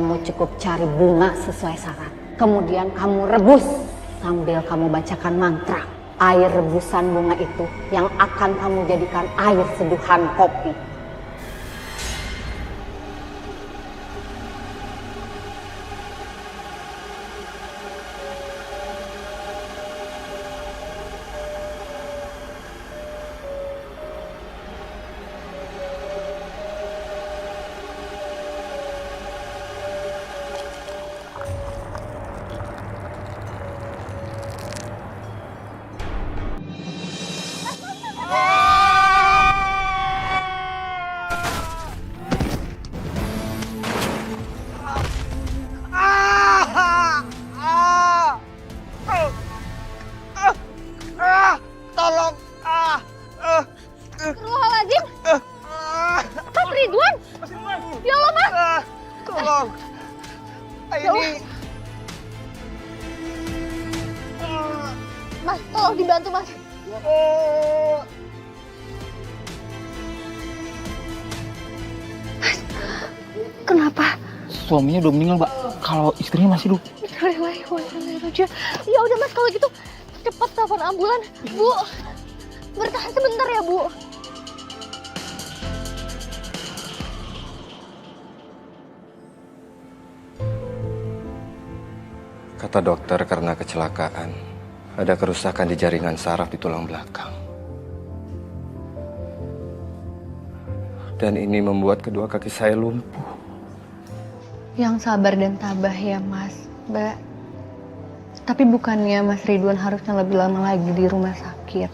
kamu cukup cari bunga sesuai syarat. Kemudian kamu rebus sambil kamu bacakan mantra. Air rebusan bunga itu yang akan kamu jadikan air seduhan kopi. Tolong! Astagfirullahaladzim! Mas Ridwan! Ya Allah, Mas! Tolong! Ini... Mas, tolong dibantu, Mas. Mas, kenapa? Suaminya udah meninggal, Mbak. Kalau istrinya masih hidup. Ya udah, Mas, kalau gitu cepat telepon ambulan. Bu, bertahan sebentar ya, Bu. Kata dokter karena kecelakaan, ada kerusakan di jaringan saraf di tulang belakang. Dan ini membuat kedua kaki saya lumpuh. Yang sabar dan tabah ya, Mas, Mbak. Tapi bukannya Mas Ridwan harusnya lebih lama lagi di rumah sakit?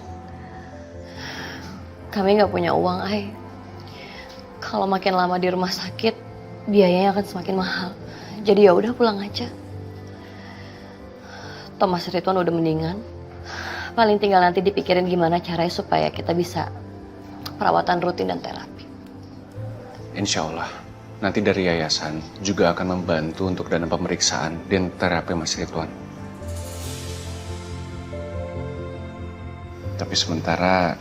Kami nggak punya uang, Ai. Kalau makin lama di rumah sakit, biayanya akan semakin mahal. Jadi ya udah pulang aja. Mas Ridwan udah mendingan. Paling tinggal nanti dipikirin gimana caranya supaya kita bisa perawatan rutin dan terapi. Insya Allah, nanti dari yayasan juga akan membantu untuk dana pemeriksaan dan terapi Mas Ridwan. Tapi sementara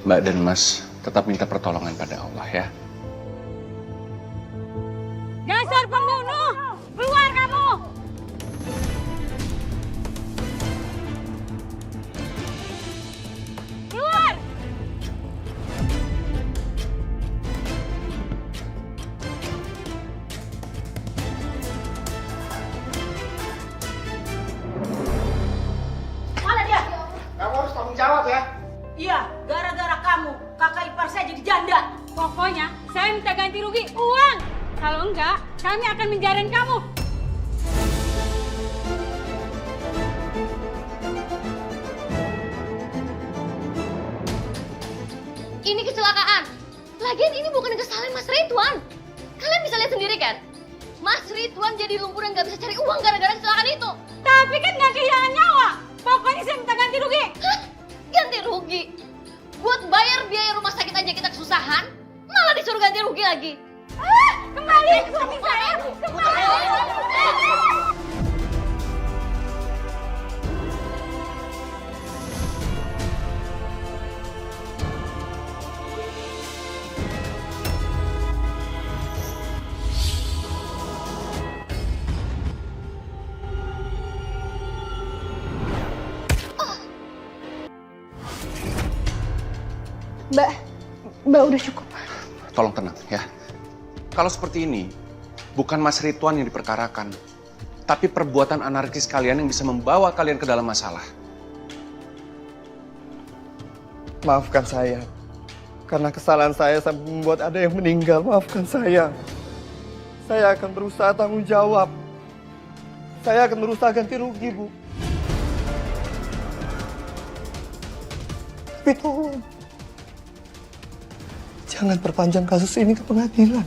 Mbak dan Mas tetap minta pertolongan pada Allah ya. Dasar pembunuh! Keluar kamu! Keluar! Mana dia? Kamu harus tanggung jawab ya. Iya, gara-gara kamu, kakak ipar saya jadi janda. Pokoknya saya minta ganti rugi uang. Kalau enggak, kami akan menjarain kamu. Ini kecelakaan. Lagian ini bukan kesalahan Mas Ridwan. Kalian bisa lihat sendiri kan? Mas Ridwan jadi lumpuh dan nggak bisa cari uang gara-gara kecelakaan itu. Tapi kan nggak kehilangan nyawa. Pokoknya saya minta ganti rugi. Hah? Ganti rugi? Buat bayar biaya rumah sakit aja kita kesusahan, malah disuruh ganti rugi lagi. Kembali ke suami saya. Kembali. Mbak udah cukup. Tolong tenang ya. Kalau seperti ini, bukan Mas Ridwan yang diperkarakan, tapi perbuatan anarkis kalian yang bisa membawa kalian ke dalam masalah. Maafkan saya. Karena kesalahan saya sampai membuat ada yang meninggal. Maafkan saya. Saya akan berusaha tanggung jawab. Saya akan berusaha ganti rugi, Bu. Tapi tolong. Jangan perpanjang kasus ini ke pengadilan.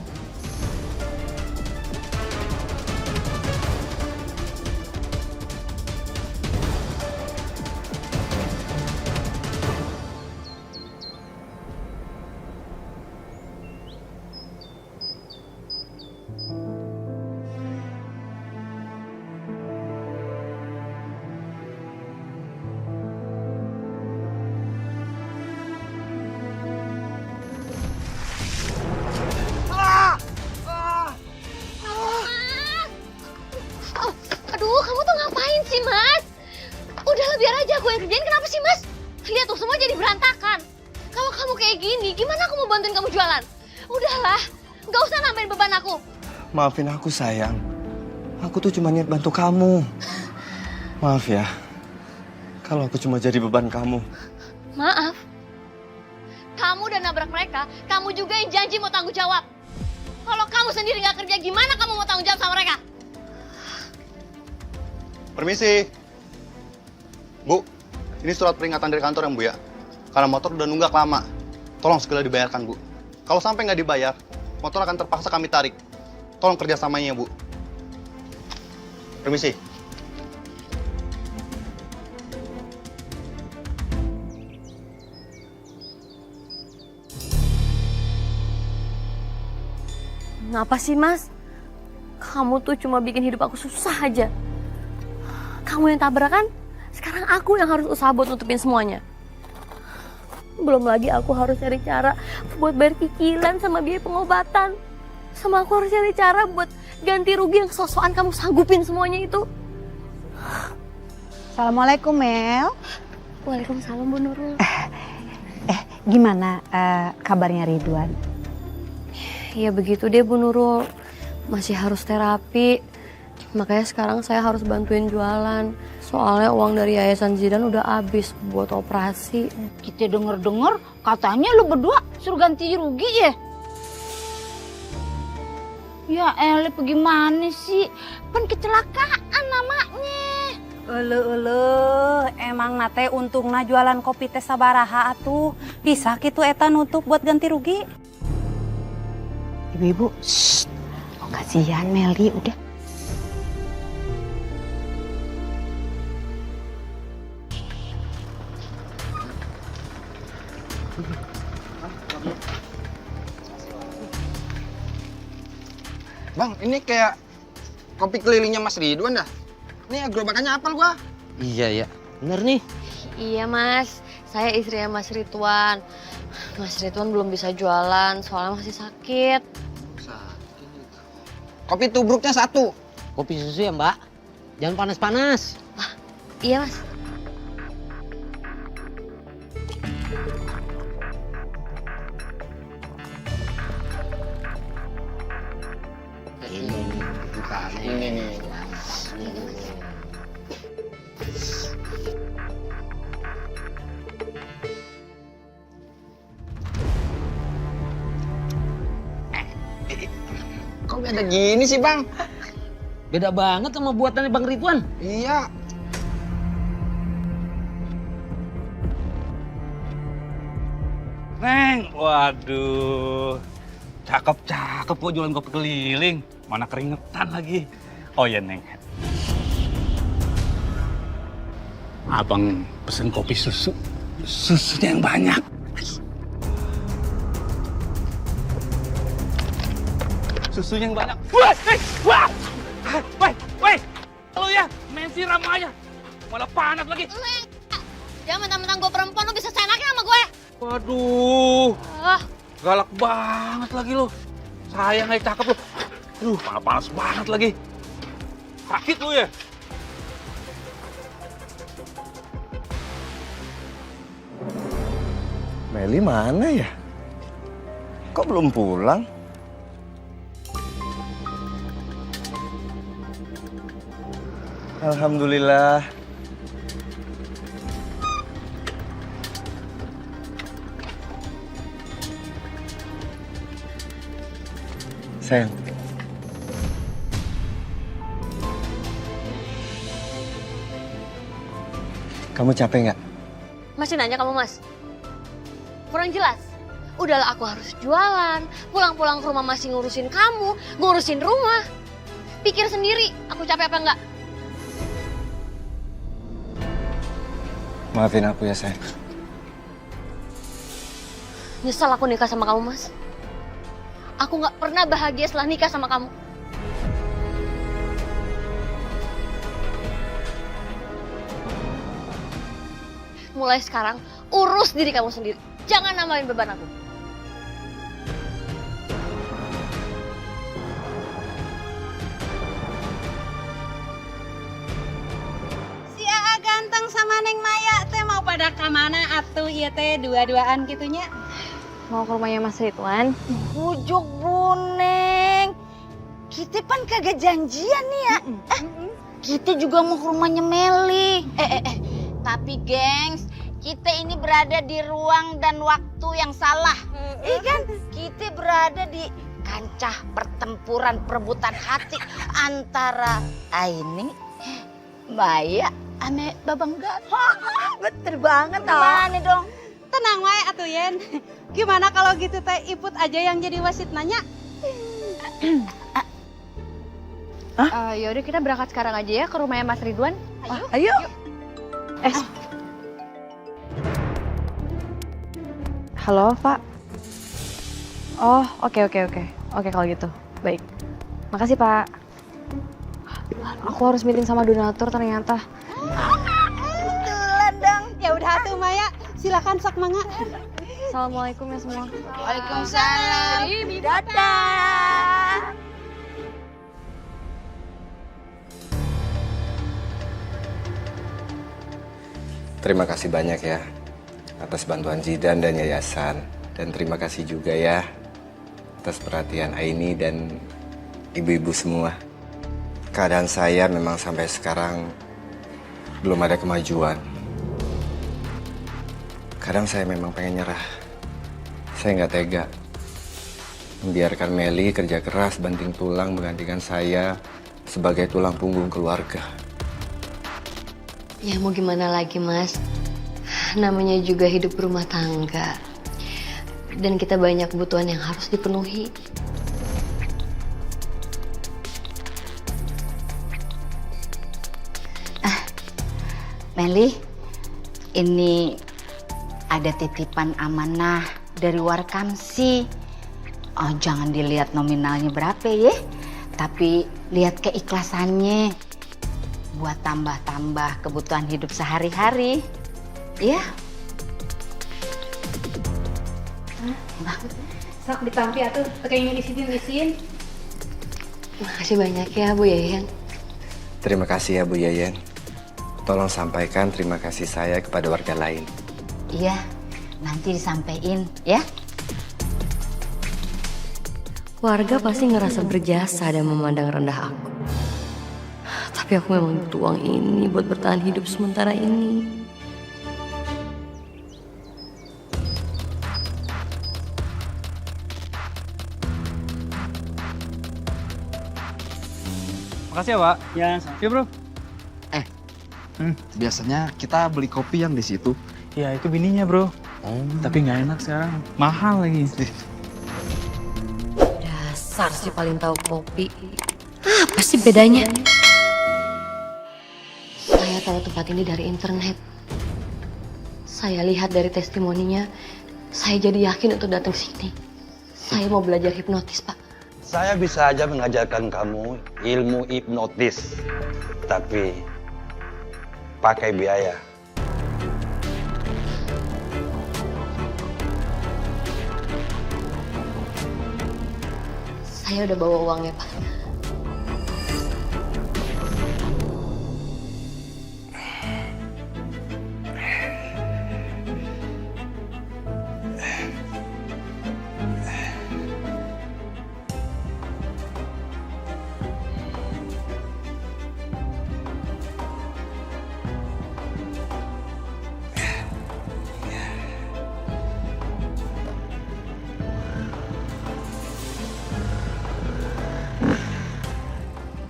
sih, Mas? Udahlah, biar aja aku yang kerjain. Kenapa sih, Mas? Lihat tuh, semua jadi berantakan. Kalau kamu kayak gini, gimana aku mau bantuin kamu jualan? Udahlah, nggak usah nambahin beban aku. Maafin aku, sayang. Aku tuh cuma niat bantu kamu. Maaf ya, kalau aku cuma jadi beban kamu. Maaf. Kamu udah nabrak mereka, kamu juga yang janji mau tanggung jawab. Kalau kamu sendiri nggak kerja, gimana kamu mau tanggung jawab sama mereka? Permisi. Bu, ini surat peringatan dari kantor ya, Bu ya. Karena motor udah nunggak lama. Tolong segera dibayarkan, Bu. Kalau sampai nggak dibayar, motor akan terpaksa kami tarik. Tolong kerjasamanya, Bu. Permisi. Ngapa sih, Mas? Kamu tuh cuma bikin hidup aku susah aja. Kamu yang tabrakan, sekarang aku yang harus usaha buat nutupin semuanya. Belum lagi aku harus cari cara buat bayar cicilan sama biaya pengobatan. Sama aku harus cari cara buat ganti rugi yang sosokan kamu sanggupin semuanya itu. Assalamualaikum, Mel. Waalaikumsalam, Bu Nurul. Gimana kabarnya Ridwan? Ya begitu deh, Bu Nurul. Masih harus terapi. Makanya sekarang saya harus bantuin jualan. Soalnya uang dari Yayasan Zidan udah habis buat operasi. Kita denger-denger katanya lu berdua suruh ganti rugi ya? Ya elah, bagaimana sih? Kan kecelakaan namanya. Emang nate untungna jualan kopi teh sabaraha atuh. Bisa kitu eta nutup buat ganti rugi. Ibu-ibu, oh, kasihan Meli, udah. Bang, ini kayak kopi kelilingnya Mas Ridwan dah. Ini gerobakannya apal gua. Iya ya, bener nih. Iya, Mas. Saya istrinya Mas Ridwan. Mas Ridwan belum bisa jualan soalnya masih sakit. Kopi tubruknya 1. Kopi susu ya, Mbak. Jangan panas-panas. Iya, Mas. Ini nih. Kok beda gini sih, Bang? Beda banget sama buatannya Bang Ridwan. Iya. Neng, waduh. Cakep-cakep kok jualan kopi keliling. Mana keringetan lagi. Oh ya, Neng. Abang pesen kopi susu. Susunya yang banyak. Susunya yang banyak. Wah, wah. Woi, lu ya, main siram aja. Malah panas lagi. Jangan mentang-mentang gue perempuan, lu bisa seenaknya sama gue. Waduh, galak banget lagi lu. Saya nggak cakep lu. Aduh, panas banget lagi. Sakit lu ya? Meli mana ya? Kok belum pulang? Alhamdulillah. Sayang. Kamu capek nggak? Masih nanya kamu, Mas? Kurang jelas. Udahlah, aku harus jualan. Pulang-pulang ke rumah masih ngurusin kamu, ngurusin rumah. Pikir sendiri, aku capek apa enggak? Maafin aku ya, sayang. Nyesel aku nikah sama kamu, Mas. Aku nggak pernah bahagia setelah nikah sama kamu. Mulai sekarang, urus diri kamu sendiri. Jangan nambahin beban aku. Ganteng sama Neng Maya teh mau pada kemana atuh ieu teh dua-duaan gitunya? Mau ke rumahnya Mas Ridwan. Bujuk Buneng. Kita kan kagak janjian nih ya. Kita juga mau ke rumahnya Meli. Tapi gengs, kita ini berada di ruang dan waktu yang salah. Iya kan? Kita berada di kancah pertempuran perebutan hati antara Aini, Maya, ame Babang Gat. Betul banget toh. Gimana dong? Tenang wae atuh Yen. Gimana kalau gitu teh Iput aja yang jadi wasit nanya? Yaudah kita berangkat sekarang aja ya ke rumahnya Mas Ridwan. Ayo. Halo, Pak. Oh, oke. Oke kalau gitu. Baik. Makasih, Pak. Aku harus meeting sama donatur ternyata. Betulan dong. Ya udah atuh Maya, silakan sok mangga. Assalamualaikum ya semua. Waalaikumsalam. Dadah. Terima kasih banyak ya atas bantuan Zidan dan yayasan. Dan terima kasih juga ya atas perhatian Aini dan ibu-ibu semua. Keadaan saya memang sampai sekarang belum ada kemajuan. Kadang saya memang pengen nyerah. Saya nggak tega membiarkan Meli kerja keras banting tulang menggantikan saya sebagai tulang punggung keluarga. Ya mau gimana lagi Mas, namanya juga hidup berumah tangga. Dan kita banyak kebutuhan yang harus dipenuhi. Meli, ini ada titipan amanah dari Warkamsi. Oh, jangan dilihat nominalnya berapa ya, tapi lihat keikhlasannya buat tambah-tambah kebutuhan hidup sehari-hari. Ya. Sok ditampi atuh, pakai ngisiin. Makasih banyak ya Bu Yayan. Terima kasih ya Bu Yayan. Tolong sampaikan terima kasih saya kepada warga lain. Iya, nanti disampaikan ya. Warga pasti ngerasa berjasa dan memandang rendah aku. Tapi aku memang butuh uang ini buat bertahan hidup sementara ini. Makasih ya, Pak. Ya, iya, Bro. Biasanya kita beli kopi yang di situ. Ya, itu bininya, Bro. Tapi nggak enak sekarang. Mahal lagi. Dasar sih paling tahu kopi. Apa sih bedanya? Saya tahu tempat ini dari internet. Saya lihat dari testimoninya, saya jadi yakin untuk datang sini. Saya mau belajar hipnotis, Pak. Saya bisa aja mengajarkan kamu ilmu hipnotis, tapi pakai biaya. Saya udah bawa uangnya, Pak.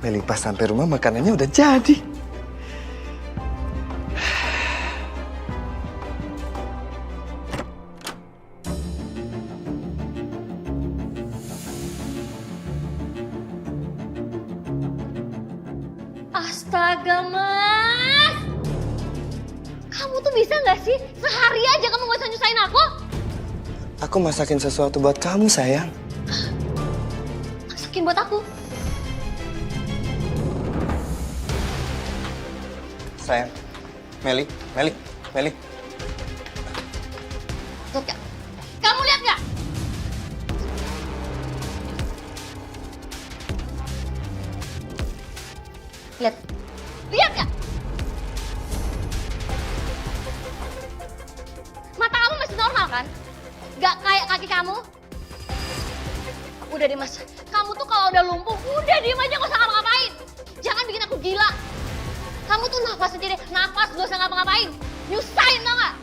Meli pas sampai rumah makanannya udah jadi. Astaga, Mas. Kamu tuh bisa nggak sih sehari aja kamu nggak usah nyusahin aku? Aku masakin sesuatu buat kamu, sayang. Masakin buat aku. Sayang, Meli. Lihat gak? Kamu lihat gak? Lihat gak? normal kan? Gak kayak kaki kamu. Udah deh Mas, kamu tuh kalau udah lumpuh, udah diem aja gak usah ngapa-ngapain. Jangan bikin aku gila. Kamu tuh nafas sendiri, nafas gak usah ngapa-ngapain. Nyusahin tau gak?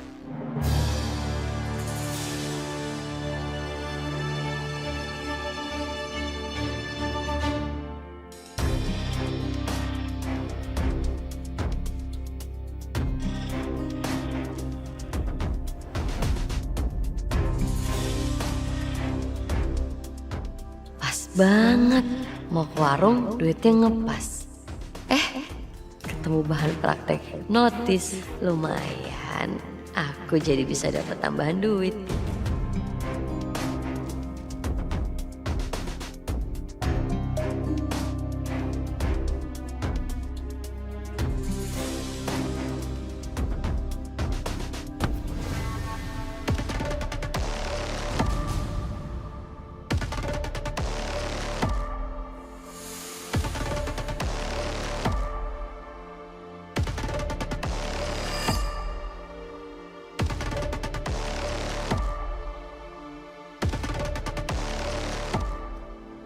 Banget, mau ke warung duitnya ngepas. Ketemu bahan praktek hipnotis, lumayan. Aku jadi bisa dapat tambahan duit.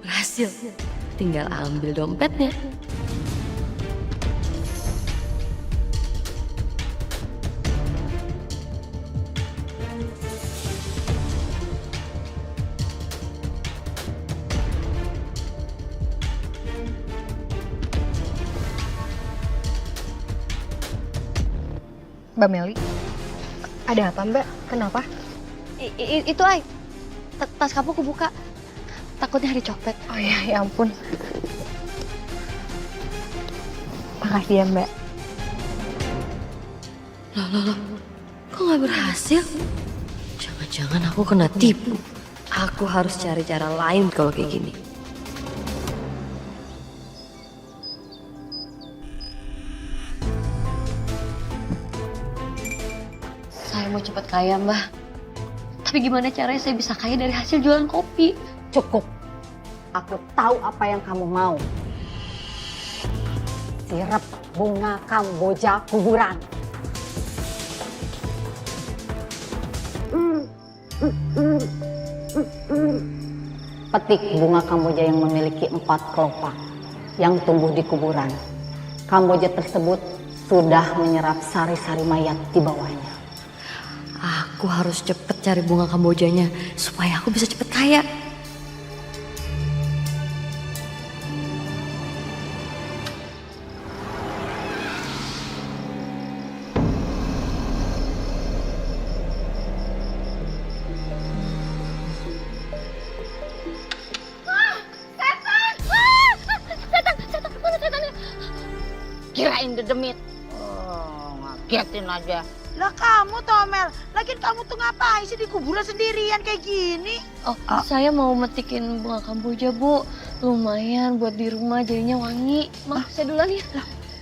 Berhasil, tinggal ambil dompetnya. Mbak Meli, ada apa Mbak? Kenapa? Itu Ay, tas kamu kebuka. Takutnya hari copet. Oh ya, ya ampun. Makasih ya Mbak. Loh, kok nggak berhasil? Jangan-jangan aku kena tipu. Aku harus cari cara lain kalau kayak gini. Saya mau cepat kaya Mbak. Tapi gimana caranya saya bisa kaya dari hasil jualan kopi? Cukup. Aku tahu apa yang kamu mau. Sirap bunga Kamboja kuburan. Petik bunga Kamboja yang memiliki 4 kelopak yang tumbuh di kuburan. Kamboja tersebut sudah menyerap sari-sari mayat di bawahnya. Aku harus cepet cari bunga Kambojanya supaya aku bisa cepet kaya. Kirain dedemit. Oh, ngagetin aja. Lah kamu Tomel, lagian kamu tuh ngapain sih di kuburan sendirian kayak gini? Oh, saya mau metikin bunga Kamboja, Bu. Lumayan buat di rumah jadinya wangi. Saya duluan ya.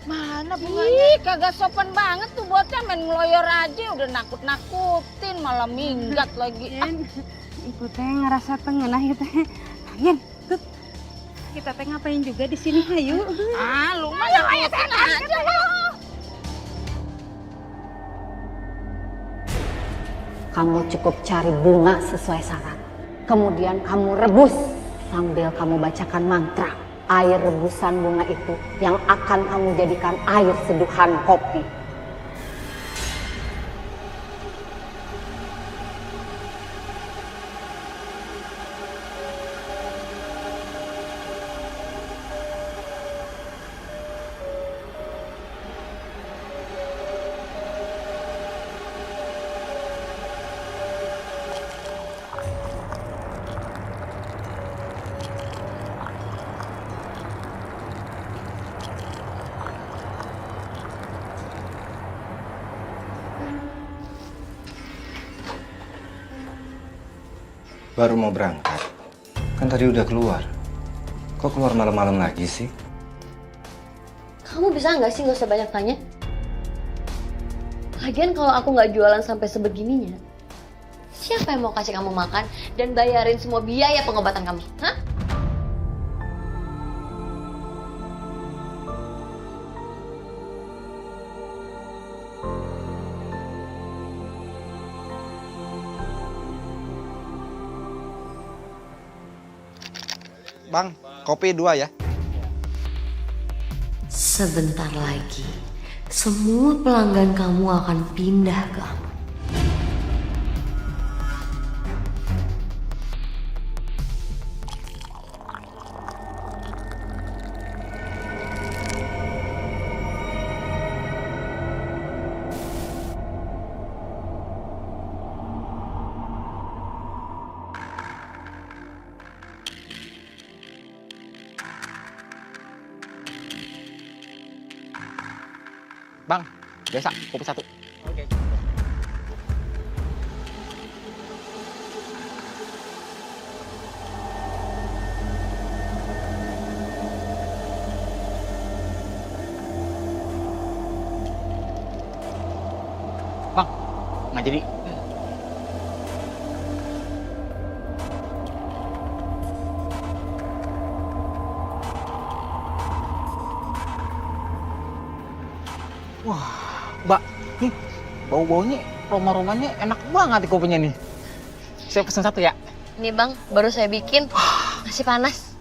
Mana bunganya? Ih, kagak sopan banget tuh bocah, main ngeloyor aja udah nakut-nakutin malah minggat lagi. Ibu teh ngerasa tengenah gitu. Lagian, tuh kita teh ngapain juga di sini, ayo. Lu mah ayo sana aja. Kamu cukup cari bunga sesuai syarat. Kemudian kamu rebus sambil kamu bacakan mantra. Air rebusan bunga itu yang akan kamu jadikan air seduhan kopi. Baru mau berangkat. Kan tadi udah keluar. Kok keluar malam-malam lagi sih? Kamu bisa nggak sih nggak usah banyak tanya? Lagian kalau aku nggak jualan sampai sebegininya, siapa yang mau kasih kamu makan dan bayarin semua biaya pengobatan kamu? Hah? Bang, kopi 2 ya. Sebentar lagi, semua pelanggan kamu akan pindah ke aku. Bang, biasa kopi 1. Oke. Bang, nggak jadi. Wah, Mbak, nih bau-baunya, aroma-aromanya enak banget di kopinya nih. Saya pesan 1 ya. Nih bang, baru saya bikin. Masih panas.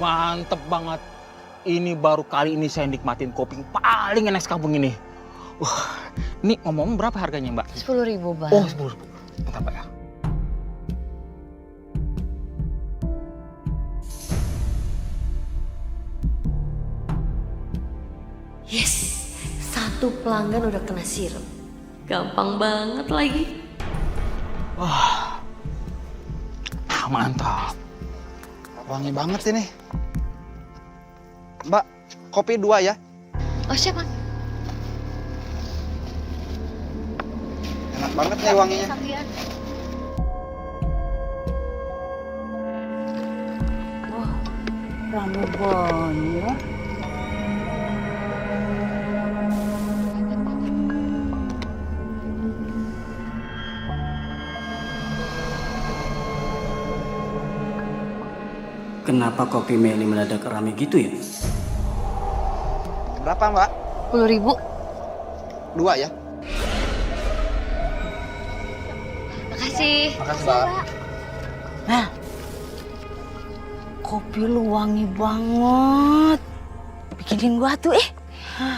Mantep banget. Ini baru kali ini saya nikmatin kopi yang paling enak sekampung ini. Wah, ini ngomong berapa harganya Mbak? 10.000 bang. Oh, 10.000. Bentar Mbak ya. Yes, 1 pelanggan udah kena sirup. Gampang banget lagi. Wah, mantap. Wangi banget ini. Mbak, kopi 2 ya. Oh siap bang. Enak banget nih wanginya. Wah, rame banget. Kenapa kopi Meli mendadak rame gitu ya? Berapa Mbak? 10.000. 2 ya. Makasih. Makasih Mbak. Nah, kopi lu wangi banget. Bikinin gua tuh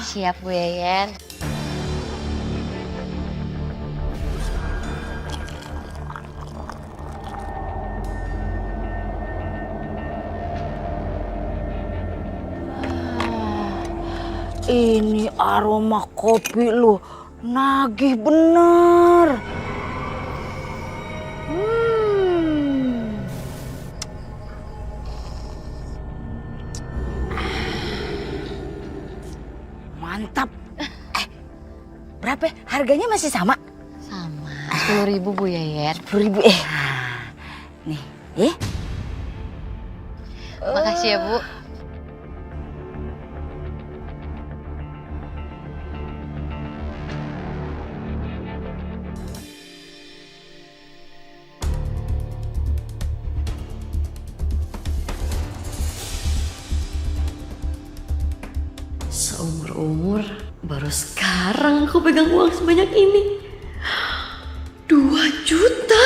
Siap Bu Yayan. Ini aroma kopi lu nagih bener. Mantap. Berapa? Harganya masih sama? Sama. 10.000 Bu Yayan. 10.000 Nih, Makasih ya Bu. Seumur-umur baru sekarang aku pegang uang sebanyak ini. 2 juta.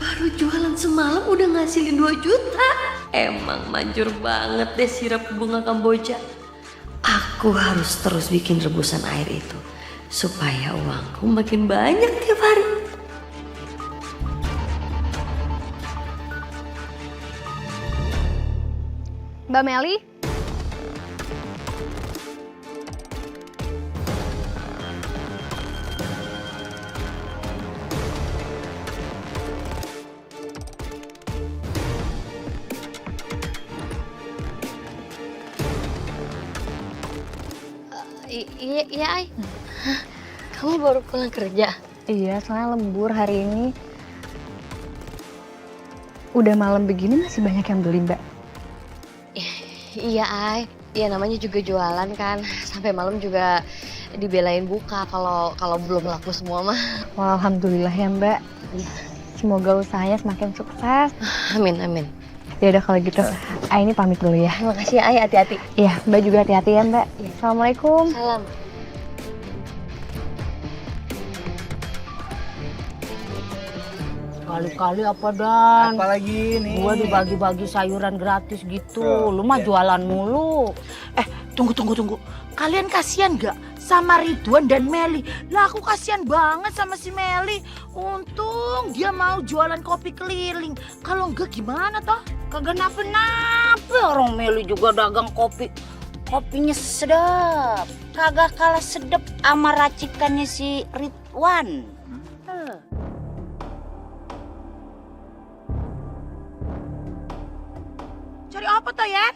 Baru jualan semalam udah ngasilin 2 juta. Emang manjur banget deh sirap bunga Kamboja. Aku harus terus bikin rebusan air itu supaya uangku makin banyak tiap hari. Mbak Meli? Iya, Ay. Kamu baru pulang kerja? Iya, soalnya lembur hari ini. Udah malam begini masih banyak yang beli, Mbak. Iya, Ay. Iya, namanya juga jualan kan. Sampai malam juga dibelain buka kalau belum laku semua mah. Wah, alhamdulillah ya, Mbak. Semoga usahanya semakin sukses. Amin, amin. Ya udah kalau gitu, Ay ini pamit dulu ya. Makasih ya, Ay. Hati-hati. Iya, Mbak juga hati-hati ya, Mbak. Assalamualaikum. Salam. Kali-kali apa Dan? Apalagi nih? Gua dibagi-bagi sayuran gratis gitu. Lu mah jualan mulu. Tunggu. Kalian kasihan gak sama Ridwan dan Meli? Lah aku kasihan banget sama si Meli. Untung dia mau jualan kopi keliling. Kalau enggak gimana toh? Kagak napa-napa orang Meli juga dagang kopi. Kopinya sedap. Kagak kalah sedap sama racikannya si Ridwan. Cari apa toh ya?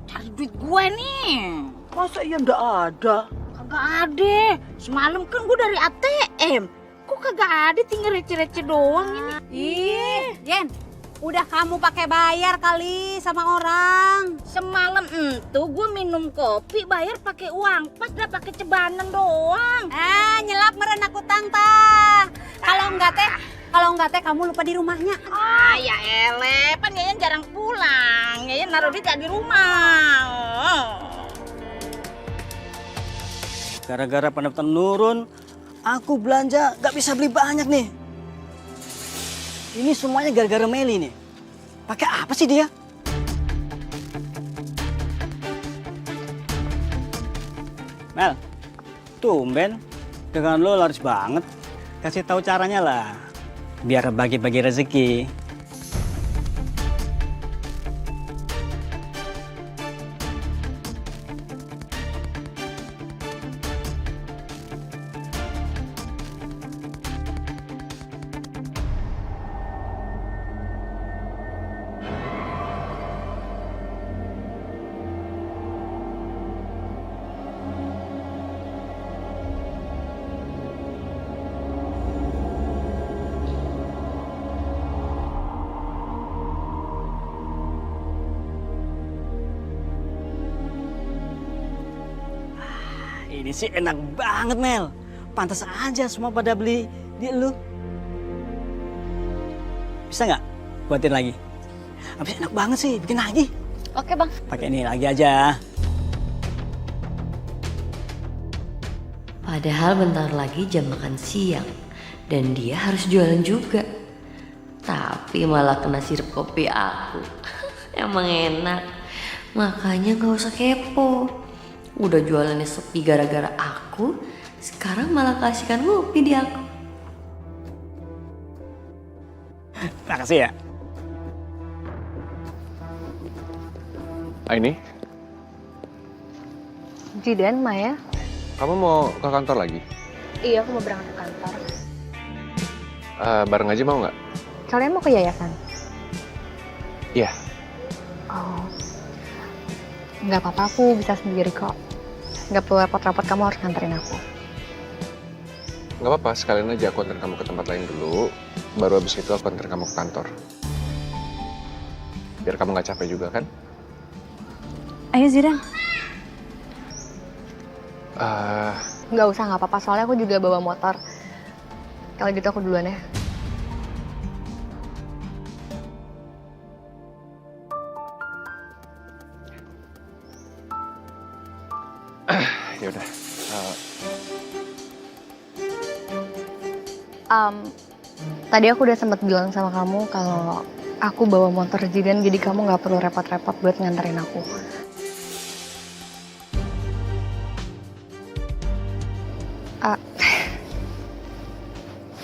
Cari duit gue nih. Masa iya ndak ada? Kagak ada. Semalam kan gue dari ATM. Kok kagak ada, tinggal receh-receh doang ini. Ih, Jen, udah kamu pakai bayar kali sama orang. Semalam itu gue minum kopi bayar pakai uang pas, dah pakai cebanan doang. Nyelap meren aku tanta. Kalau enggak teh kamu lupa di rumahnya. Ya ele, pan Yayan jarang pulang. Yayan naruh duit di rumah. Gara-gara pendapatan nurun, aku belanja gak bisa beli banyak nih. Ini semuanya gara-gara Meli nih. Pakai apa sih dia? Mel, tumben dagangan lo laris banget. Kasih tahu caranya lah, biar bagi-bagi rezeki. Ini sih enak banget, Mel. Pantas aja semua pada beli di lu. Bisa nggak buatin lagi? Habis enak banget sih, bikin lagi. Oke, Bang. Pakai ini lagi aja. Padahal bentar lagi jam makan siang dan dia harus jualan juga. Tapi malah kena sirup kopi aku. Emang enak. Makanya gak usah kepo. Udah jualannya sepi gara-gara aku, sekarang malah kasihkan kopi di aku. Makasih ya. Aini, Jidan, Maya. kamu mau ke kantor lagi? Iya, aku mau berangkat ke kantor. Bareng aja mau nggak? Kalian mau ke yayasan? Iya. Oh, nggak apa-apa, aku bisa sendiri kok. Nggak perlu repot-repot, kamu harus nganterin aku. Nggak apa-apa, sekalian aja aku antar kamu ke tempat lain dulu. Baru habis itu aku antar kamu ke kantor. Biar kamu nggak capek juga kan? Ayo Zidan. Eh, Nggak usah, nggak apa-apa, soalnya aku juga bawa motor. Kalau gitu aku duluan ya. Yaudah. Tadi aku udah sempat bilang sama kamu kalau aku bawa motor Zidan, jadi kamu nggak perlu repot-repot buat nganterin aku.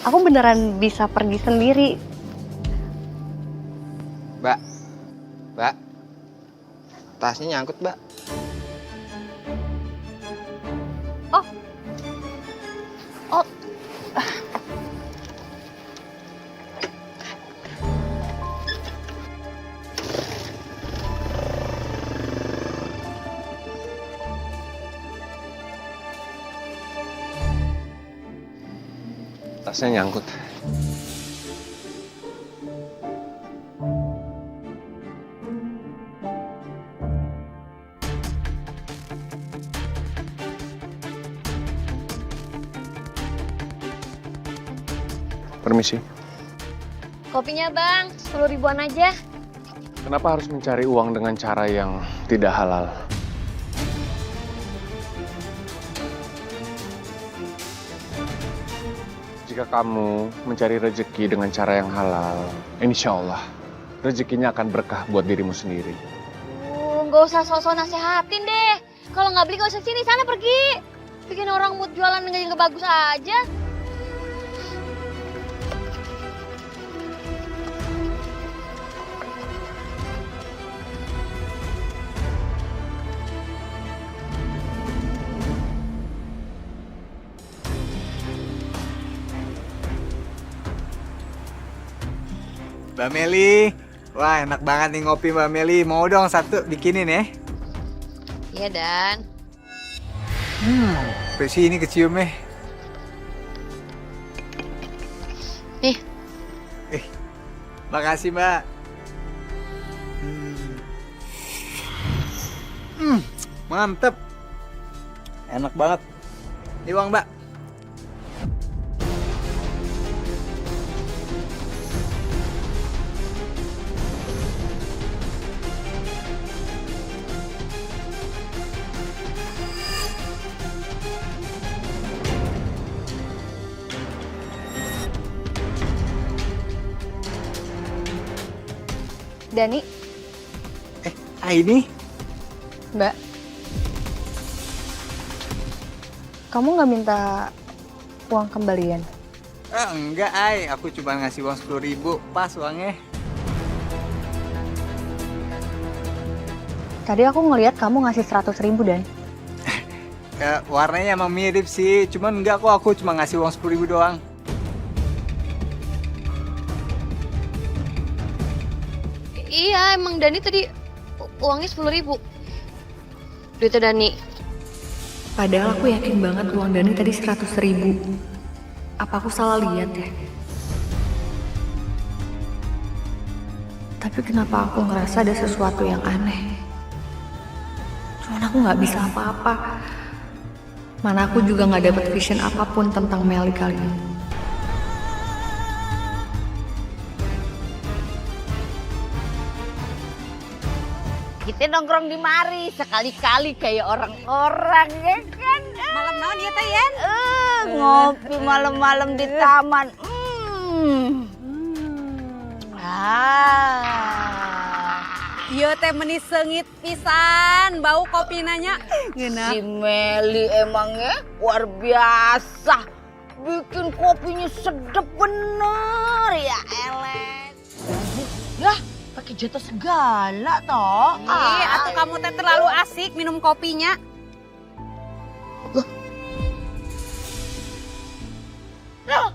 Aku beneran bisa pergi sendiri. Mbak, tasnya nyangkut, Mbak. Oh. tasnya nyangkut. Permisi. Kopinya Bang, 10 ribuan aja. Kenapa harus mencari uang dengan cara yang tidak halal? Jika Jika kamu mencari rezeki dengan cara yang halal, insya Allah rezekinya akan berkah buat dirimu sendiri. Nggak usah sok-sok nasehatin deh. Kalau nggak beli nggak usah sini, sana pergi. Bikin orang mood jualan nggak bagus aja. Mbak Meli, wah enak banget nih ngopi Mbak Meli. Mau dong satu bikinin ya? Iya Dan. Pesi ini kecium nih. Nih. Makasih Mbak. Mantep. Enak banget. Ini uang Mbak. Dani. Ini? Mbak. Kamu nggak minta uang kembalian? Enggak, Ai. Aku cuma ngasih uang 10.000. Pas uangnya. Tadi aku ngelihat kamu ngasih 100.000, Dan. Warnanya emang mirip sih. Cuman enggak kok, aku cuma ngasih uang 10.000 doang. Iya, emang Dani tadi uangnya 10.000. Duitnya Dani. Padahal aku yakin banget uang Dani tadi 100.000. Apa aku salah lihat ya? Tapi kenapa aku ngerasa ada sesuatu yang aneh? Cuman aku nggak bisa apa-apa. Mana aku juga nggak dapet vision apapun tentang Meli kali ini. Kita nongkrong di mari sekali-kali kayak orang-orang ya kan. Malam naon ieu teh Yen? Ngopi malam-malam di taman. Ieu teh meuni seungit pisan, bau kopi nanya. Si Meli emangnya luar biasa. Bikin kopinya sedep bener ya elet. Lah, pakai jatuh segala toh. Ih, atuh kamu teh terlalu asik minum kopinya. Loh,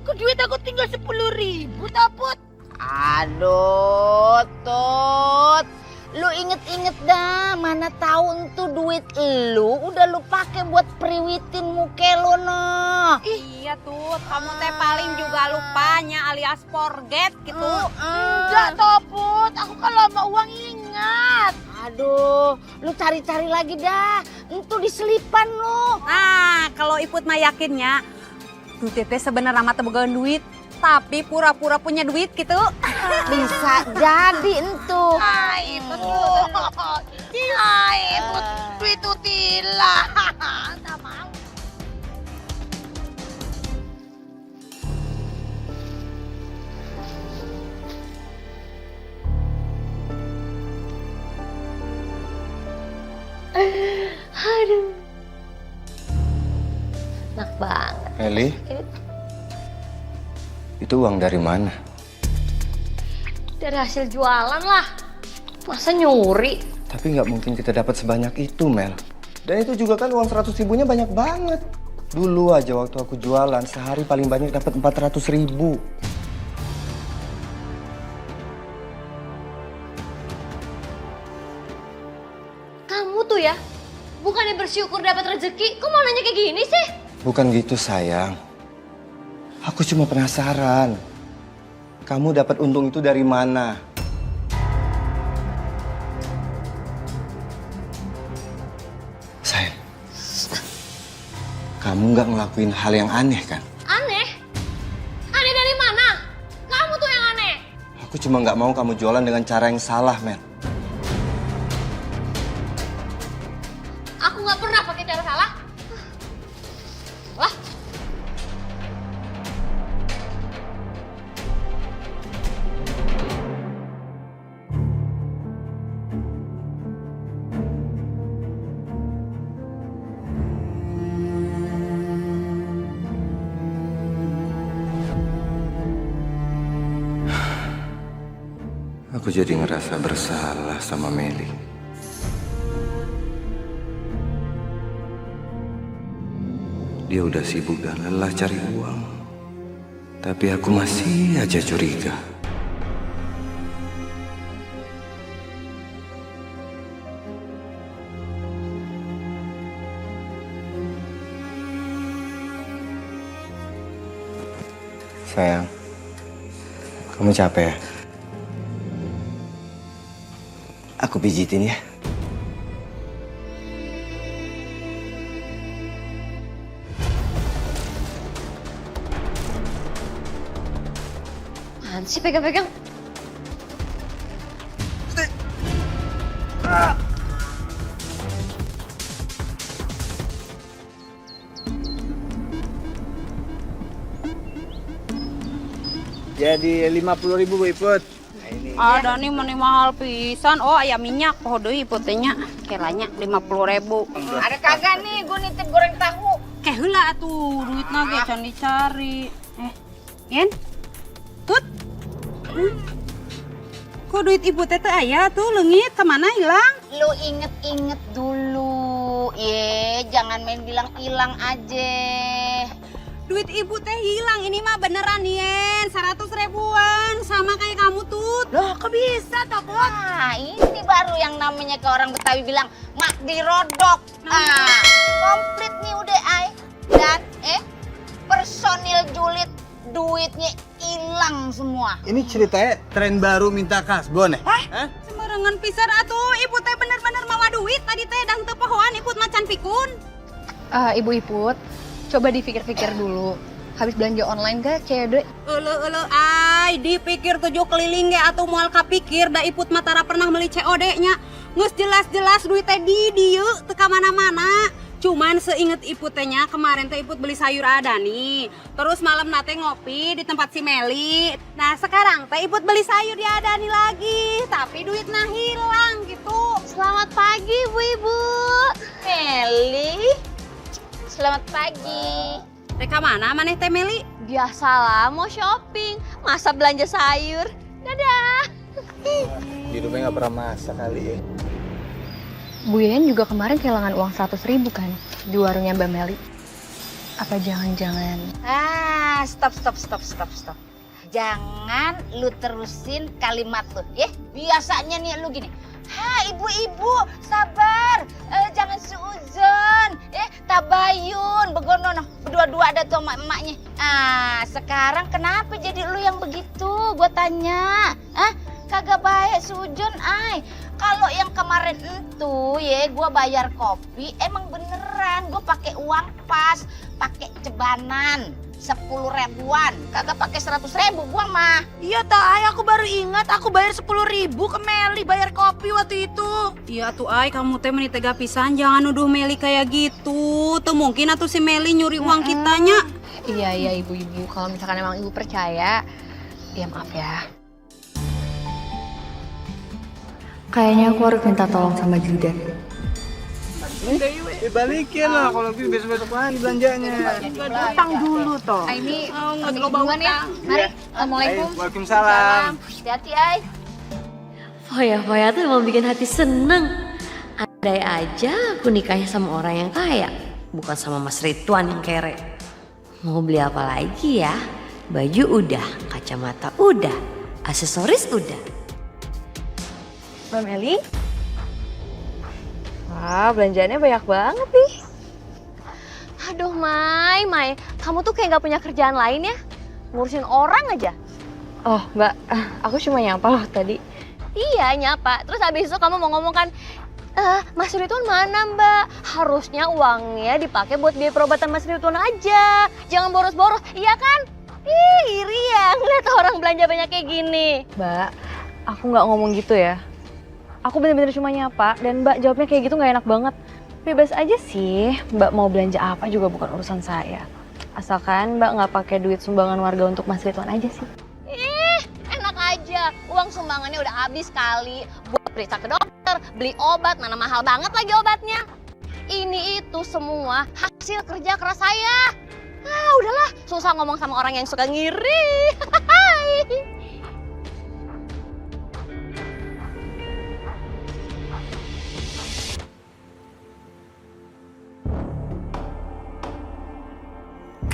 kok duit aku tinggal 10.000 Taput? Aduh, Tut. Lu inget-inget dah, mana tahu entu duit lu udah lu pakai buat priwitin muke lu no. Iya tuh, kamu teh paling juga lupanya alias forget gitu. Enggak Toput, aku kalau sama uang ingat. Aduh, lu cari-cari lagi dah, entu di selipan lu. Nah, kalau Iput mah yakinnya, tuh teh sebenarnya mah teu bogaan duit, tapi pura-pura punya duit gitu. Bisa jadi entu. Iput duit tutila. Tak mau. Aduh. Enak banget. Meli, itu uang dari mana? Dari hasil jualan lah. Masa nyuri? Tapi nggak mungkin kita dapat sebanyak itu, Mel. Dan itu juga kan uang 100.000-nya banyak banget. Dulu aja waktu aku jualan, sehari paling banyak dapat 400.000. Kamu tuh ya, bukannya bersyukur dapat rezeki, kok mau nanya kayak gini sih? Bukan gitu, sayang. Aku cuma penasaran. Kamu dapat untung itu dari mana? Sayang, kamu nggak ngelakuin hal yang aneh kan? Aneh? Aneh dari mana? Kamu tuh yang aneh. Aku cuma nggak mau kamu jualan dengan cara yang salah, Mel. Aku nggak pernah pakai cara salah. Wah. jadi ngerasa bersalah sama Meli. Dia udah sibuk dan lelah cari uang. Tapi aku masih aja curiga. Sayang, kamu capek ya? Aku pijitin ya. Apaan sih pegang-pegang? Jadi 50.000 Bu Iput. Ada nih meni mahal pisan. Oh ayam minyak poho deui iputnya. Kelanya 50.000. Ada kagak nih gue nitip goreng tahu. Heula atuh duitna ge can dicari. Yen? Tut. Kok duit ibu teh aya tuh leungit kemana hilang? Lu inget-inget dulu. Ye, jangan main bilang hilang aja. Duit ibu teh hilang, ini mah beneran Yen, 100 ribuan, sama kayak kamu Tut. Loh kok bisa toh Bot? Nah ini baru yang namanya ke orang Betawi bilang mak dirodok. Komplit nih udah ay. Dan personil julid duitnya hilang semua. Ini ceritanya tren baru minta kasbon ya? Sembarangan pisan atuh, ibu teh bener-bener mawa duit tadi teh dang teu pohoan iput macan pikun. Ibu Iput, coba dipikir-pikir dulu. Habis belanja online gak cede? Ele ay dipikir 7 keliling ge atuh moal kapikir da iput matara pernah meuli COD-nya. Geus jelas-jelas duit teh di dieu teu ka mana-mana. Cuman seinget iput tehnya kemarin teh iput beli sayur ada nih. Terus malam nate ngopi di tempat si Meli. Nah sekarang teh iput beli sayur di Adani lagi. Tapi duitnya hilang gitu. Selamat pagi Bu-ibu. Meli. Selamat pagi. Teh ka mana maneh teh Meli? Biasalah mau shopping. Masa belanja sayur. Dadah. Hidupnya nggak pernah masak kali ya. Bu Yen juga kemarin kehilangan uang 100.000 kan di warungnya Mbak Meli. Apa jangan-jangan? Stop. Jangan lu terusin kalimat lu, ya. Biasanya nih lu gini. Ibu-ibu, sabar. Jangan suuzon. Tabayun. Begono, berdua-dua ada tuh emak-emaknya. Sekarang kenapa jadi lu yang begitu? Gua tanya. Kagak baik sujon, ay. Kalau yang kemarin itu ya gua bayar kopi emang beneran gua pakai uang pas, pakai cebanan 10 ribuan, kagak pakai 100 ribu gua mah. Iya ay aku baru ingat aku bayar 10.000 ke Meli bayar kopi waktu itu. Iya tuh ay kamu teh meni tega pisan jangan nuduh Meli kayak gitu. Tuh mungkin atuh si Meli nyuri uang kitanya. Iya ibu-ibu, kalau misalkan emang ibu percaya, ya maaf ya. Kayaknya aku harus minta tolong sama Judan. Balikin lah kalau gitu besok-besok lagi belanjanya. Utang dulu toh. Ini duluan ya. Mari. Assalamualaikum. Waalaikumsalam. Hati-hati ay. Foya tuh emang bikin hati seneng. Andai aja aku nikahnya sama orang yang kaya, bukan sama Mas Ridwan yang kere. Mau beli apa lagi ya? Baju udah, kacamata udah, aksesoris udah. Mbak Meli? Wah, belanjaannya banyak banget nih. Aduh Mai, kamu tuh kayak gak punya kerjaan lain ya? Ngurusin orang aja. Oh Mbak, aku cuma nyapa loh tadi. Iya nyapa, terus habis itu kamu mau ngomong kan, Mas Ridwan mana Mbak? Harusnya uangnya dipakai buat biaya perobatan Mas Ridwan aja. Jangan boros-boros, iya kan? Iri ya ngeliat orang belanja banyak kayak gini. Mbak, aku nggak ngomong gitu ya. Aku bener-bener cuma nyapa dan Mbak jawabnya kayak gitu nggak enak banget. Bebas aja sih, Mbak mau belanja apa juga bukan urusan saya. Asalkan Mbak nggak pakai duit sumbangan warga untuk Mas Ridwan aja sih. Enak aja, uang sumbangannya udah habis kali. Buat periksa ke dokter, beli obat, mana mahal banget lagi obatnya. Ini itu semua hasil kerja keras saya. Udahlah, susah ngomong sama orang yang suka ngiri.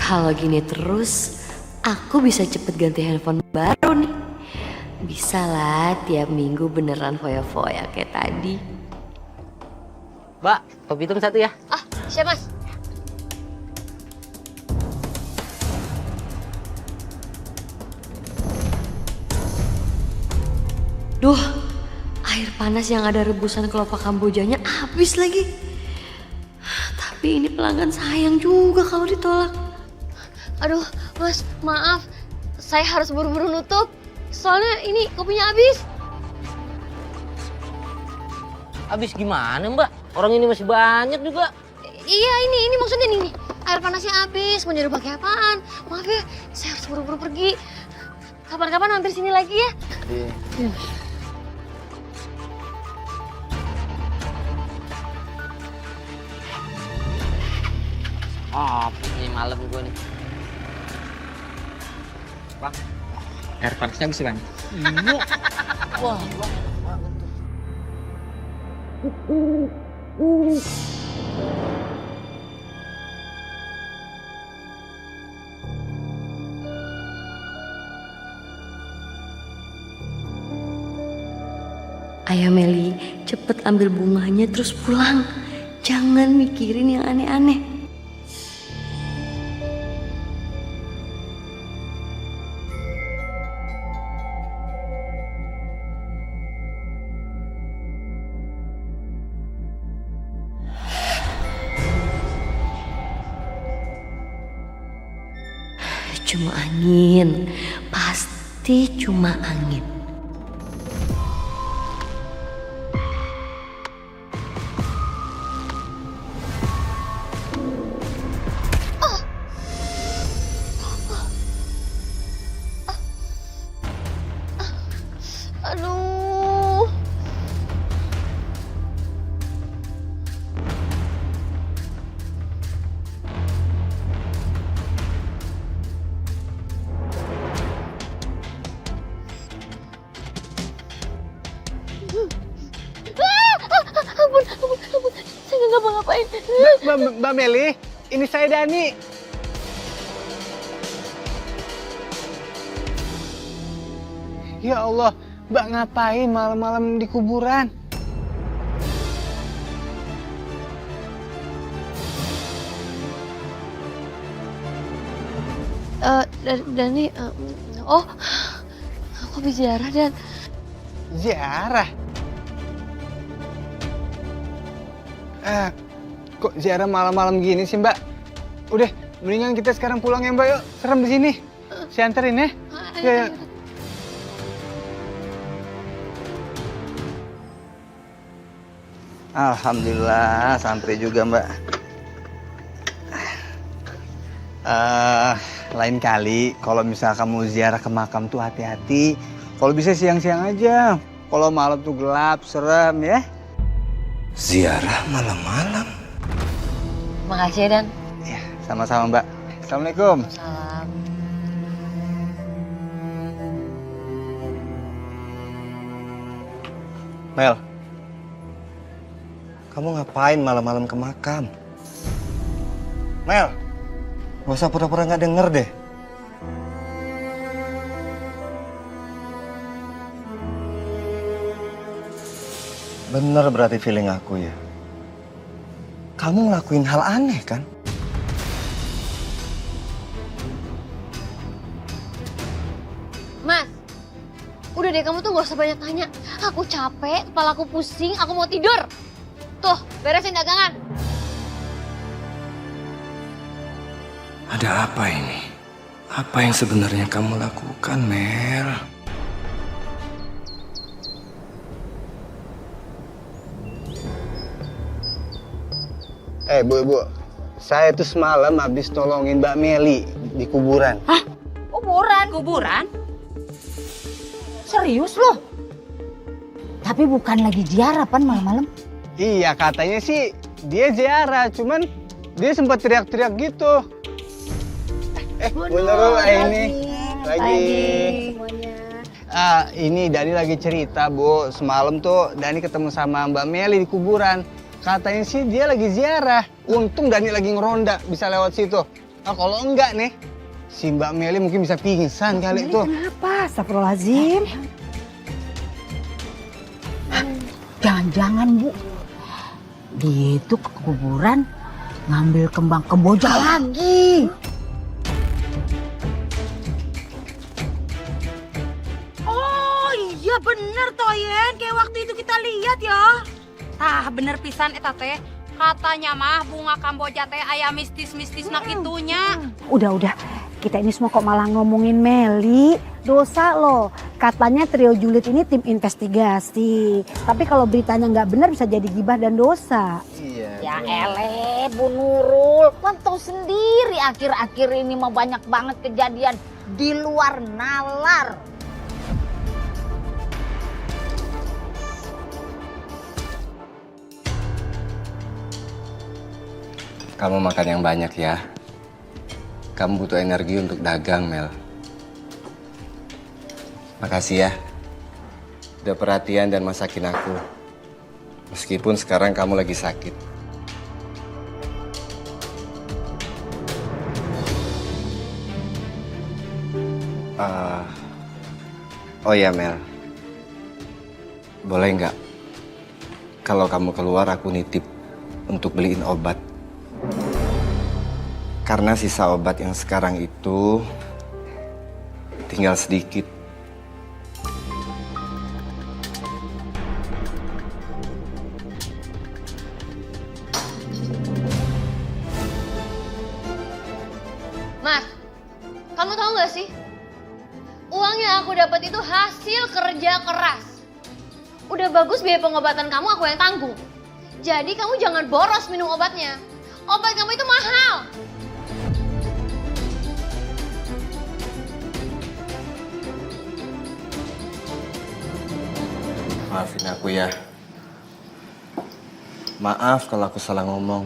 Kalau gini terus, aku bisa cepet ganti handphone baru nih. Bisa lah tiap minggu beneran foya-foya kayak tadi. Mbak, kopi hitam satu ya. Ah, siap Mas. Duh, air panas yang ada rebusan kelopak kambojanya habis lagi. Tapi ini pelanggan sayang juga kalau ditolak. Aduh, Mas, maaf. Saya harus buru-buru nutup. Soalnya ini kopinya habis. Habis gimana Mbak? Orang ini masih banyak juga. Iya, ini maksudnya nih. Air panasnya habis. Mau nyuruh pakai apaan? Maaf ya, saya harus buru-buru pergi. Kapan-kapan mampir sini lagi ya. Iya. Oh, ini malam gue nih. Bang, air panasnya bisa bang? Iya. Wah. Ayo Meli, cepet ambil bunganya terus pulang. Jangan mikirin yang aneh-aneh. Cuma angin, pasti cuma angin. Aduh. Ampun. Saya nggak ngapa-ngapain. Mbak Meli, ini saya Dani. Ya Allah, Mbak ngapain malam-malam di kuburan? Dani, oh, aku habis ziarah Dan. Ziarah? Kok ziarah malam-malam gini sih Mbak? Udah, mendingan kita sekarang pulang ya Mbak yuk. Serem di sini. Saya anterin ya. Ya. Alhamdulillah sampai juga Mbak. Lain kali kalau misal kamu ziarah ke makam tuh hati-hati. Kalau bisa siang-siang aja. Kalau malam tuh gelap, serem ya. Ziarah malam-malam. Makasih ya Dan. Ya, sama-sama Mbak. Assalamualaikum. Salam. Mel, kamu ngapain malam-malam ke makam? Mel, gak usah pura-pura gak denger deh. Bener berarti feeling aku ya. Kamu ngelakuin hal aneh kan? Mas, udah deh kamu tuh gak usah banyak tanya. Aku capek, kepala aku pusing, aku mau tidur. Tuh, beresin dagangan. Ada apa ini? Apa yang sebenarnya kamu lakukan, Mel? Bu, saya tuh semalam habis nolongin Mbak Meli di kuburan. Hah? Kuburan? Serius loh? Tapi bukan lagi ziarah pan malam-malam? Iya, katanya sih dia ziarah, cuman dia sempat teriak-teriak gitu. Bener ini lagi. Ini Dani lagi cerita, Bu. Semalam tuh Dani ketemu sama Mbak Meli di kuburan. Katanya sih dia lagi ziarah. Untung Dani lagi ngeronda, bisa lewat situ. Nah, kalau enggak nih, si Mbak Meli mungkin bisa pingsan kali itu. Kenapa? Astagfirullahaladzim. Jangan-jangan, Bu. Dia itu ke kuburan ngambil kembang kemboja lagi. Oh iya bener Toyen, kayak waktu itu kita lihat ya. Tah bener pisan eta teh. Katanya mah bunga kamboja teh aya mistis-mistis nak itunya. Udah. Kita ini semua kok malah ngomongin Meli. Dosa loh. Katanya trio julid ini tim investigasi. Tapi kalau beritanya nggak benar bisa jadi gibah dan dosa. Iya. Ya ele, Bu Nurul. Kan tahu sendiri akhir-akhir ini mah banyak banget kejadian di luar nalar. Kamu makan yang banyak ya. Kamu butuh energi untuk dagang, Mel. Makasih ya. Udah perhatian dan masakin aku. Meskipun sekarang kamu lagi sakit. Oh ya, Mel. Boleh nggak? Kalau kamu keluar aku nitip untuk beliin obat. Karena sisa obat yang sekarang itu tinggal sedikit. Mas, kamu tahu nggak sih? Uang yang aku dapat itu hasil kerja keras. Udah bagus biaya pengobatan kamu aku yang tanggung. Jadi kamu jangan boros minum obatnya. Obat kamu itu mahal. Maafin aku ya. Maaf kalau aku salah ngomong.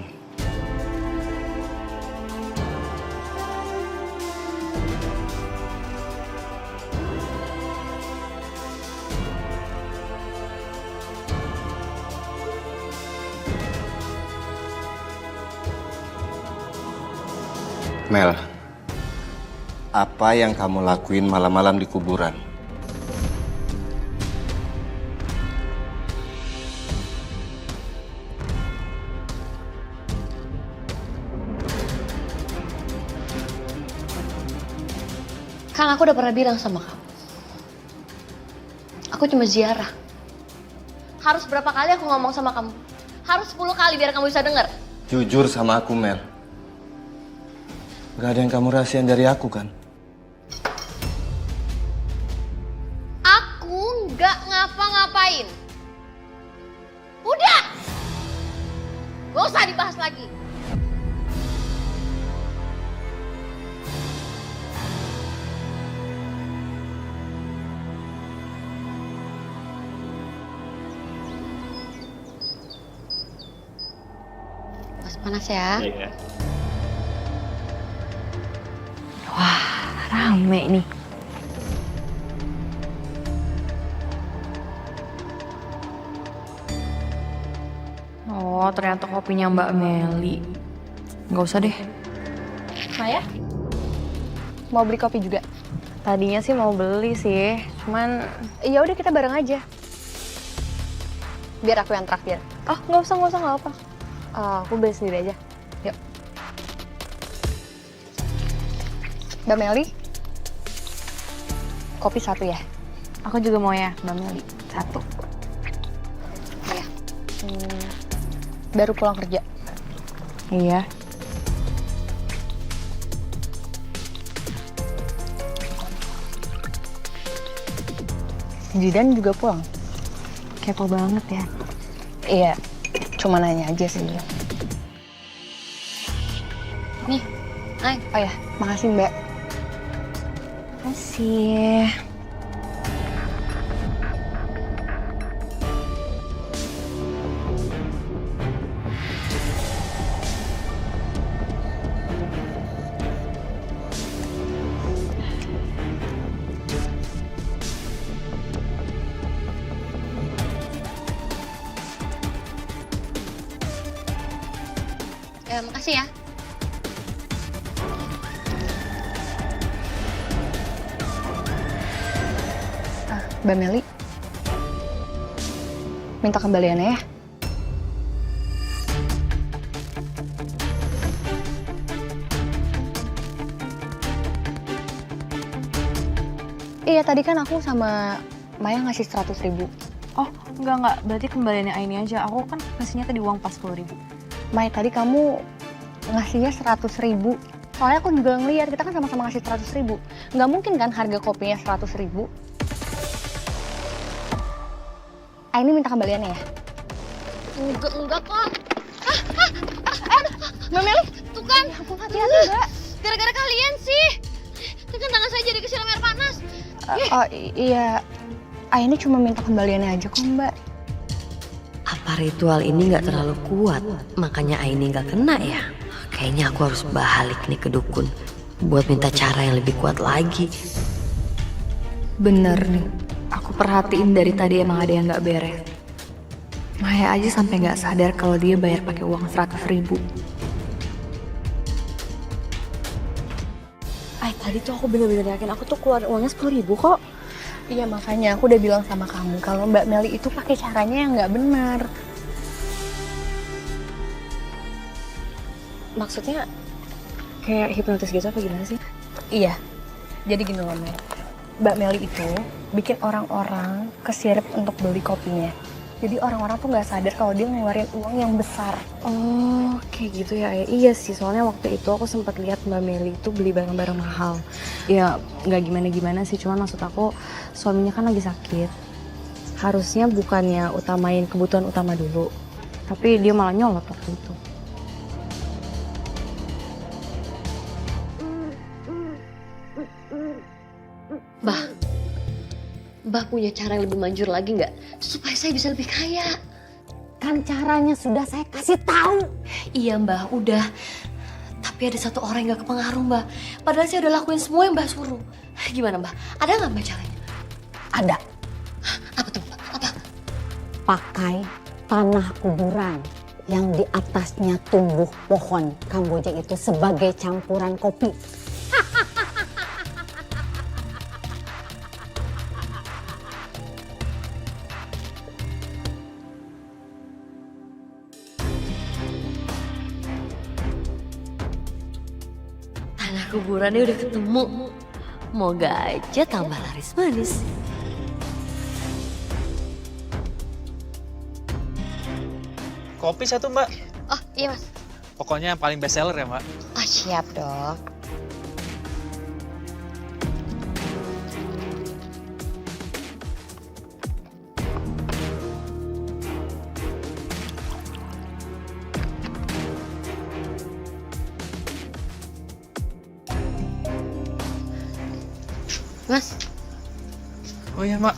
Mel, apa yang kamu lakuin malam-malam di kuburan? Kan aku udah pernah bilang sama kamu. Aku cuma ziarah. Harus berapa kali aku ngomong sama kamu? Harus 10 kali biar kamu bisa dengar. Jujur sama aku, Mel. Gak ada yang kamu rahasiain dari aku, kan? Aku nggak ngapa-ngapain. Udah! Gak usah dibahas lagi. Mas panas ya? Iya. Rame nih. Oh, ternyata kopinya Mbak Meli. Nggak usah deh. Maya? Mau beli kopi juga? Tadinya sih mau beli sih, cuman Ya udah kita bareng aja. Biar aku yang traktir. oh nggak usah nggak apa. Aku beli sendiri aja. Yuk. Mbak Meli? Kopi 1 ya? Aku juga mau ya, Mbak Meli. 1. Iya. Baru pulang kerja. Iya. Jidan juga pulang. Kepo banget ya. Iya, cuma nanya aja sih. Nih, Ay. Oh ya, makasih Mbak. Makasih. Makasih ya. Mbak Meli, minta kembaliannya ya. Iya, tadi kan aku sama Maya ngasih 100.000. Oh, enggak. Berarti kembaliannya Aini aja. Aku kan ngasihnya tadi uang pas 10.000. Maya, tadi kamu ngasihnya 100.000. Soalnya aku juga ngeliat, kita kan sama-sama ngasih 100.000. Nggak mungkin kan harga kopinya 100.000. Aini minta kembaliannya ya? Enggak kok. Mbak Meli, tuh kan. Ya ampun, hati-hati, Mbak. Gara-gara kalian sih. Kan tangan saya jadi kesiram air panas. Oh iya, Aini cuma minta kembaliannya aja kok, Mbak. Apa ritual ini nggak terlalu kuat, makanya Aini nggak kena ya? Kayaknya aku harus balik nih ke dukun buat minta cara yang lebih kuat lagi. Bener nih, aku perhatiin dari tadi emang ada yang nggak beres. Maya aja sampai nggak sadar kalau dia bayar pakai uang 100.000. Tadi tuh aku bener-bener yakin aku tuh keluar uangnya 10.000 kok. Iya, makanya aku udah bilang sama kamu kalau Mbak Meli itu pakai caranya yang nggak benar. Maksudnya kayak hipnotis gitu apa gimana sih? Iya, jadi gini loh Mel. Mbak Meli itu bikin orang-orang kesirip untuk beli kopinya. Jadi orang-orang tuh nggak sadar kalau dia ngeluarin uang yang besar. Oh, kayak gitu ya. Iya sih, soalnya waktu itu aku sempat lihat Mbak Meli itu beli barang-barang mahal. Ya nggak gimana-gimana sih, cuman maksud aku suaminya kan lagi sakit. Harusnya bukannya utamain kebutuhan utama dulu, tapi dia malah nyolot waktu itu. Mbak punya cara yang lebih manjur lagi nggak? Supaya saya bisa lebih kaya. Kan caranya sudah saya kasih tahu. Iya Mbak, udah. Tapi ada satu orang yang gak kepengaruh Mbak. Padahal saya udah lakuin semua yang Mbak suruh. Gimana Mbak? Ada nggak Mbak caranya? Ada. Apa tuh Mbak? Apa? Pakai tanah kuburan yang di atasnya tumbuh pohon Kamboja itu sebagai campuran kopi. Tanah kuburannya udah ketemu. Moga aja tambah laris manis. Kopi satu Mbak. Oh iya Mas. Pokoknya yang paling best seller ya Mbak. Oh siap dok. Mas. Oh iya Mbak.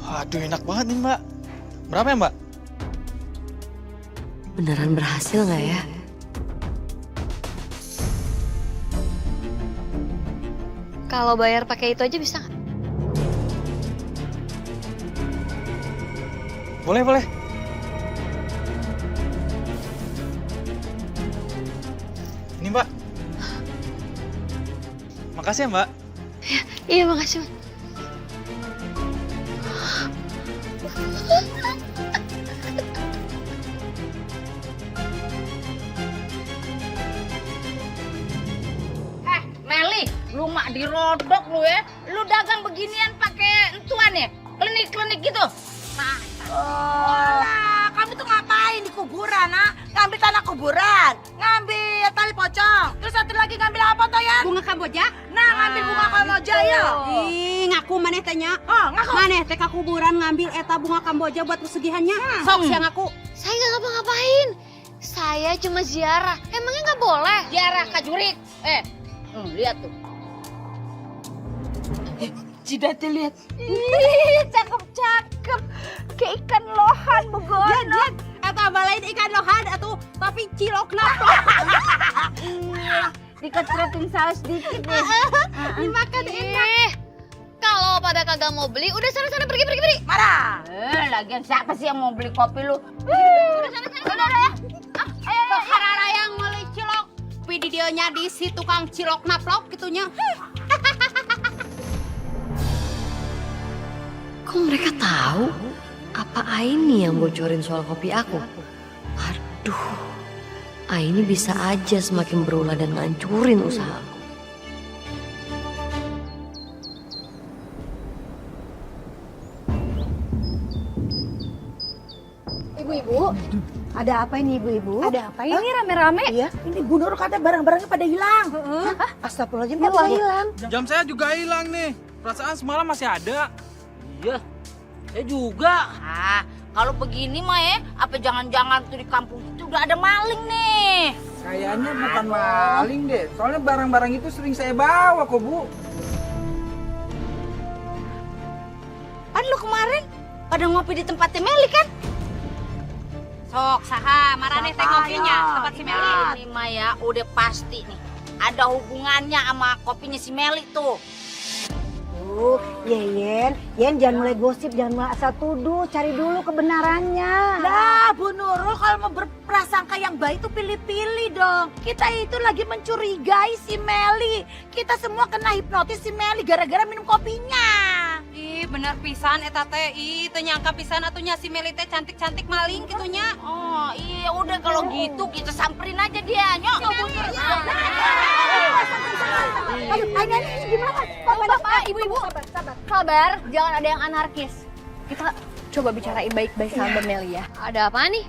Waduh enak banget nih Mbak. Berapa ya Mbak? Beneran berhasil nggak ya? Kalau bayar pakai itu aja bisa nggak? Boleh, boleh. Ini Mbak. Makasih ya Mbak. Iya makasih Mas. Meli, lu mak dirodok lu ya. Lu dagang beginian pakai entuan ya? Klinik-klinik gitu. Kamu tuh ngapain di kuburan, ha? Ngambil tanah kuburan, ngambil tali pocong. Terus satu lagi ngambil apa toh ya? Bunga Kamboja. Nah, ngambil bunga Kamboja ya. Ih, ngaku maneh tanya. Oh, ngaku. Maneh teh ka kuburan ngambil eta bunga Kamboja buat pesugihannya. Sok sia ngaku. Saya nggak ngapa-ngapain. Saya cuma ziarah. Emangnya nggak boleh? Ziarah ka jurik. Lihat tuh. Jidat lihat. Ih, cakep-cakep. Kayak ikan lohan begono. Jad, eta balain ikan lohan atuh, tapi cilokna. Dikecretin saus dikit deh. Dimakan enak. Kalau pada kagak mau beli, udah sana pergi. Marah. Lagian siapa sih yang mau beli kopi lu? Udah sana. Ya. Ayo, harara yang meuli cilok. Videonya di si tukang cilok naplok gitunya. Kok mereka tahu? Apa Aini yang bocorin soal kopi aku? Aduh, Aini bisa aja semakin berulah dan ngancurin usaha aku. Ibu-ibu, ada apa ini ibu-ibu? Ada apa ini rame-rame? Iya, ini Bu Nur kata barang-barangnya pada hilang. Astagfirullahaladzim, kok bisa hilang? Jam saya juga hilang nih. Perasaan semalam masih ada. Iya, saya juga. Ah, kalau begini mah ya, apa jangan-jangan tuh di kampung itu udah ada maling nih? Kayaknya bukan maling deh, soalnya barang-barang itu sering saya bawa kok, Bu. Kan lu kemarin pada ngopi di tempatnya Meli kan? Sok, saha, marane teh ngopinya tempat si Meli. Ini mah ya udah pasti nih. Ada hubungannya sama kopinya si Meli tuh. Yen jangan mulai gosip, jangan mulai asal tuduh, cari dulu kebenarannya. Lah, Bu Nurul kalau mau berprasangka yang baik itu pilih-pilih dong. Kita itu lagi mencurigai si Meli. Kita semua kena hipnotis si Meli gara-gara minum kopinya. Ih, bener pisan eta teh. Ih, teu nyangka pisan atunya si Meli teh cantik-cantik maling gitunya. Oh, iya udah kalau gitu kita samperin aja dia. Nyok. Aduh, ini gimana? Bapak, ibu-ibu, sabar, jangan ada yang anarkis. Kita coba bicarain baik-baik sama Mbak Meli ya. Ada apa nih?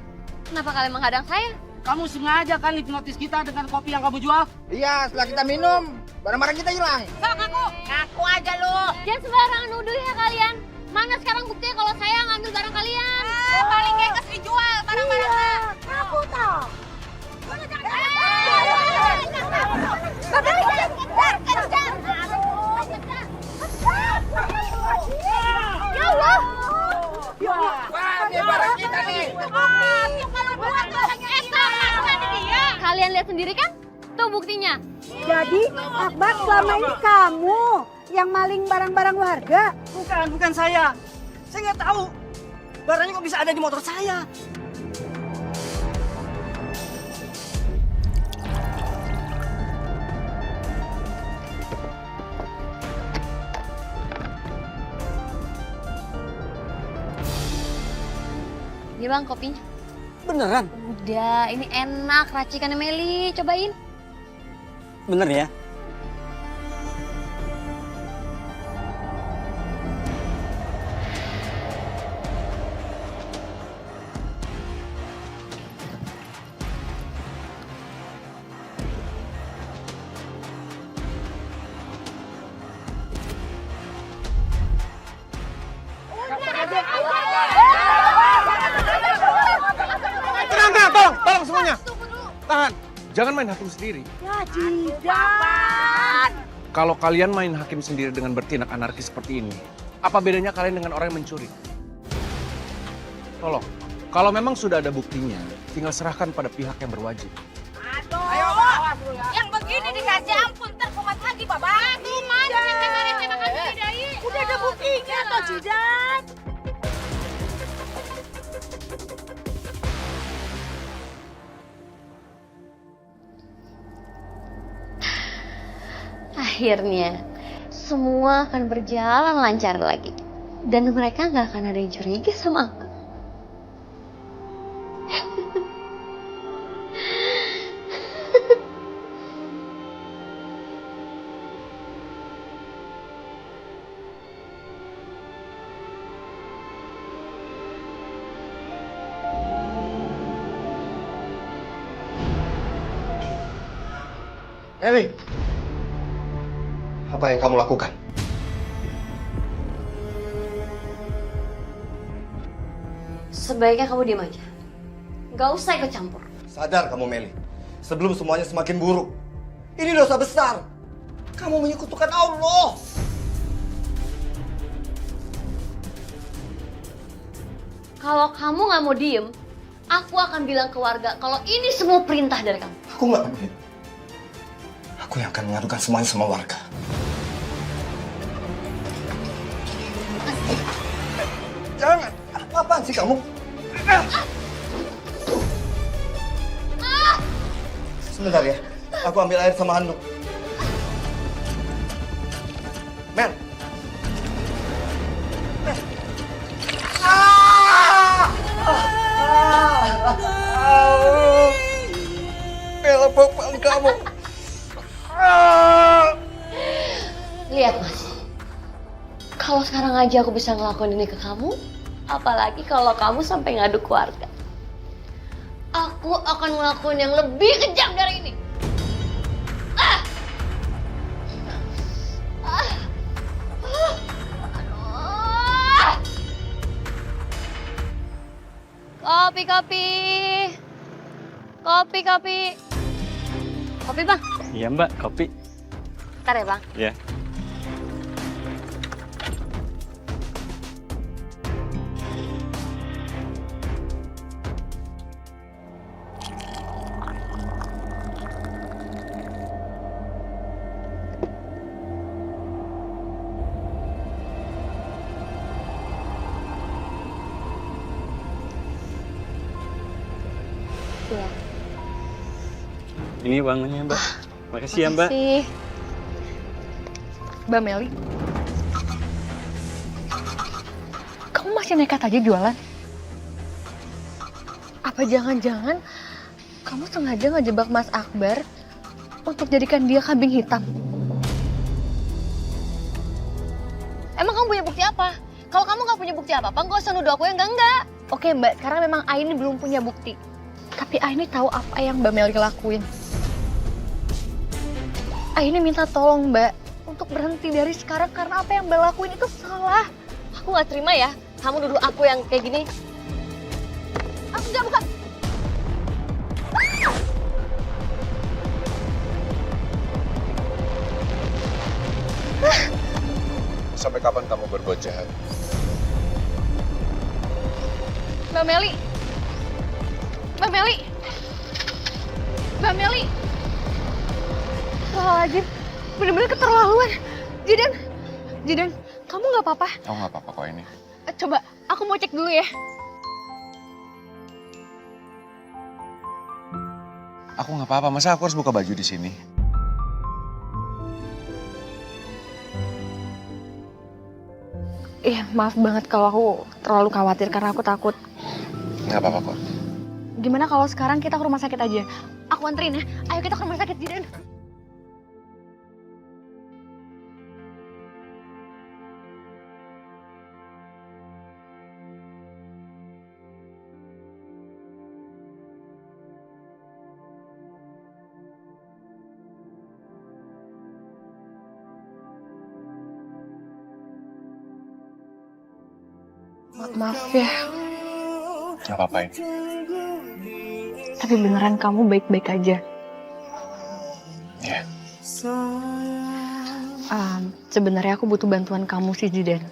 Kenapa kalian menghadang saya? Kamu sengaja kan hipnotis kita dengan kopi yang kamu jual? Iya, setelah kita minum, barang-barang kita hilang. Sok ngaku. Ngaku aja lu. Jangan sembarangan nuduh ya kalian. Mana sekarang buktinya kalau saya ngambil barang kalian? Paling geus dijual barang-barangnya. Aku tahu. Ya Allah. Wah, ini barang kita nih. Kalian lihat sendiri kan? Tuh buktinya. Jadi, Akbar selama ini kamu yang maling barang-barang warga? Bukan saya. Saya nggak tahu. Barangnya kok bisa ada di motor saya. Ini bang kopinya. Beneran? Udah, ini enak racikannya Meli. Cobain. Bener ya? Tolong semuanya. Tahan. Jangan main hakim sendiri. Ya, Jidan. Kalau kalian main hakim sendiri dengan bertindak anarkis seperti ini, apa bedanya kalian dengan orang yang mencuri? Tolong, kalau memang sudah ada buktinya, tinggal serahkan pada pihak yang berwajib. Ayo, awas lu ya. Yang begini dikasih ampun, ntar kumat lagi, Bapak. Tuh, mana kita makan budidaya. Udah ada buktinya toh, Jidan. Akhirnya, semua akan berjalan lancar lagi. Dan mereka nggak akan ada yang curiga sama aku. Meli, apa yang kamu lakukan? Sebaiknya kamu diam aja. Gak usah ikut campur. Sadar kamu Meli, sebelum semuanya semakin buruk. Ini dosa besar. Kamu menyekutukan Allah. Kalau kamu nggak mau diem, aku akan bilang ke warga kalau ini semua perintah dari kamu. Aku nggak peduli. Aku yang akan mengadukan semuanya sama warga. Jangan! Apaan sih kamu? Sebentar ya, aku ambil air sama handuk. Mel! Mel! sekarang aja aku bisa ngelakuin ini ke kamu, apalagi kalau kamu sampai ngadu keluarga. Aku akan ngelakuin yang lebih kejam dari ini. Kopi bang. Iya mbak, kopi. Bentar ya bang. Ya. Iya. Ini uangnya mbak. Makasih ya mbak. Makasih. Mbak Meli. Kamu masih nekat aja jualan? Apa jangan-jangan kamu sengaja ngejebak Mas Akbar untuk jadikan dia kambing hitam? Emang kamu punya bukti apa? Kalau kamu nggak punya bukti apa-apa, nggak usah nuduh aku yang enggak. Oke mbak, sekarang memang Aini belum punya bukti. Tapi Aini tahu apa yang Mbak Meli lakuin. Aini minta tolong mbak untuk berhenti dari sekarang karena apa yang Mbak lakuin itu salah. Aku nggak terima ya, kamu nuduh aku yang kayak gini. Aku nggak, bukan. Sampai kapan kamu berbuat jahat? Mbak Meli. Mbak Meli. Mbak Meli. Astagfirullahaladzim, bener-bener keterlaluan. Jidan, kamu nggak apa-apa? Aku nggak apa-apa kok ini. Coba, aku mau cek dulu ya. Aku nggak apa-apa, masa aku harus buka baju di sini? Maaf banget kalau aku terlalu khawatir karena aku takut. Nggak apa-apa kok. Gimana kalau sekarang kita ke rumah sakit aja? Aku anterin ya. Ayo kita ke rumah sakit, Jidan. Maaf ya. Nggak apa-apa ini. Tapi beneran kamu baik-baik aja? Iya. Sebenarnya aku butuh bantuan kamu sih, Jidan.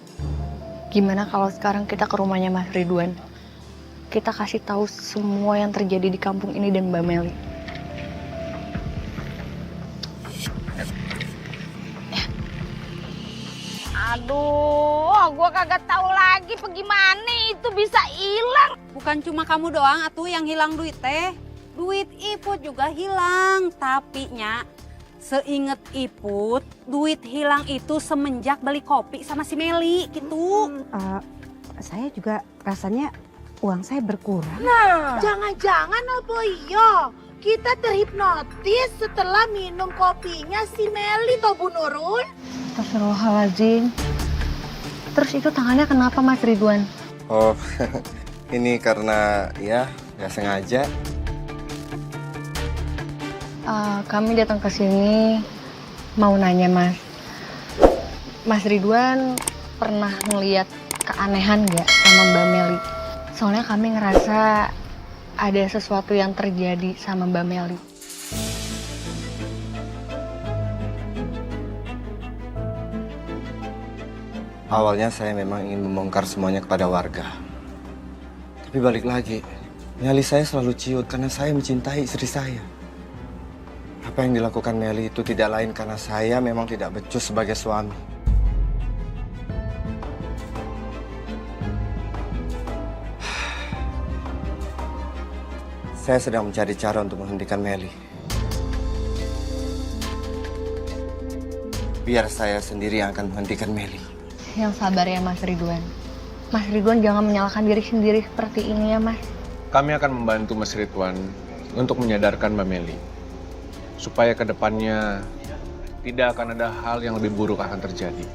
Gimana kalau sekarang kita ke rumahnya Mas Ridwan? Kita kasih tahu semua yang terjadi di kampung ini dan Mbak Meli. Aduh, gua kagak tahu lagi bagaimana itu bisa hilang. Bukan cuma kamu doang atuh yang hilang duit teh. Duit Iput juga hilang. Tapi nya, seinget Iput, duit hilang itu semenjak beli kopi sama si Meli gitu. Saya juga rasanya uang saya berkurang. Nah, jangan-jangan apa iya? Kita terhipnotis setelah minum kopinya si Meli toh Bu Nurul. Astagfirullahaladzim. Terus itu tangannya kenapa Mas Ridwan? Oh, ini karena ya nggak sengaja. Kami datang ke sini mau nanya Mas Ridwan pernah ngeliat keanehan nggak sama Mbak Meli? Soalnya kami ngerasa ada sesuatu yang terjadi sama Mbak Meli. Awalnya saya memang ingin membongkar semuanya kepada warga. Tapi balik lagi, nyali saya selalu ciut karena saya mencintai istri saya. Apa yang dilakukan Meli itu tidak lain karena saya memang tidak becus sebagai suami. Saya sedang mencari cara untuk menghentikan Meli. Biar saya sendiri yang akan menghentikan Meli. Yang sabar ya Mas Ridwan. Mas Ridwan jangan menyalahkan diri sendiri seperti ini ya Mas. Kami akan membantu Mas Ridwan untuk menyadarkan Mbak Meli. Supaya ke depannya tidak akan ada hal yang lebih buruk akan terjadi.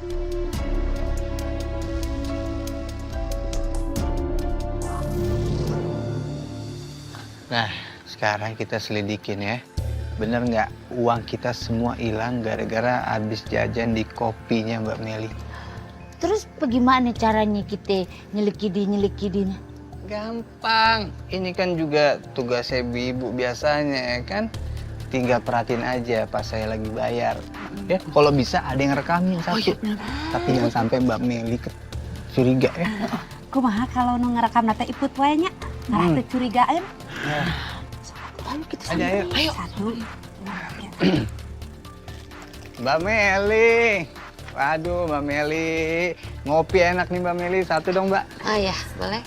Nah, sekarang kita selidikin ya. Bener nggak uang kita semua hilang gara-gara habis jajan di kopinya Mbak Meli? Terus bagaimana caranya kita nyelikidin? Gampang. Ini kan juga tugas ibu biasanya ya kan. Tinggal perhatiin aja pas saya lagi bayar. Ya, kalau bisa ada yang rekamin satu. Tapi jangan sampai Mbak Meli curiga ya. Kumaha kalau nu ngerekam nate iput wae nya. Nah, teu curigaan. Ayo kita Ayo. Satu. Mbak Meli. Waduh, Mbak Meli. Ngopi enak nih Mbak Meli. Satu dong, Mbak. Ah ya, boleh.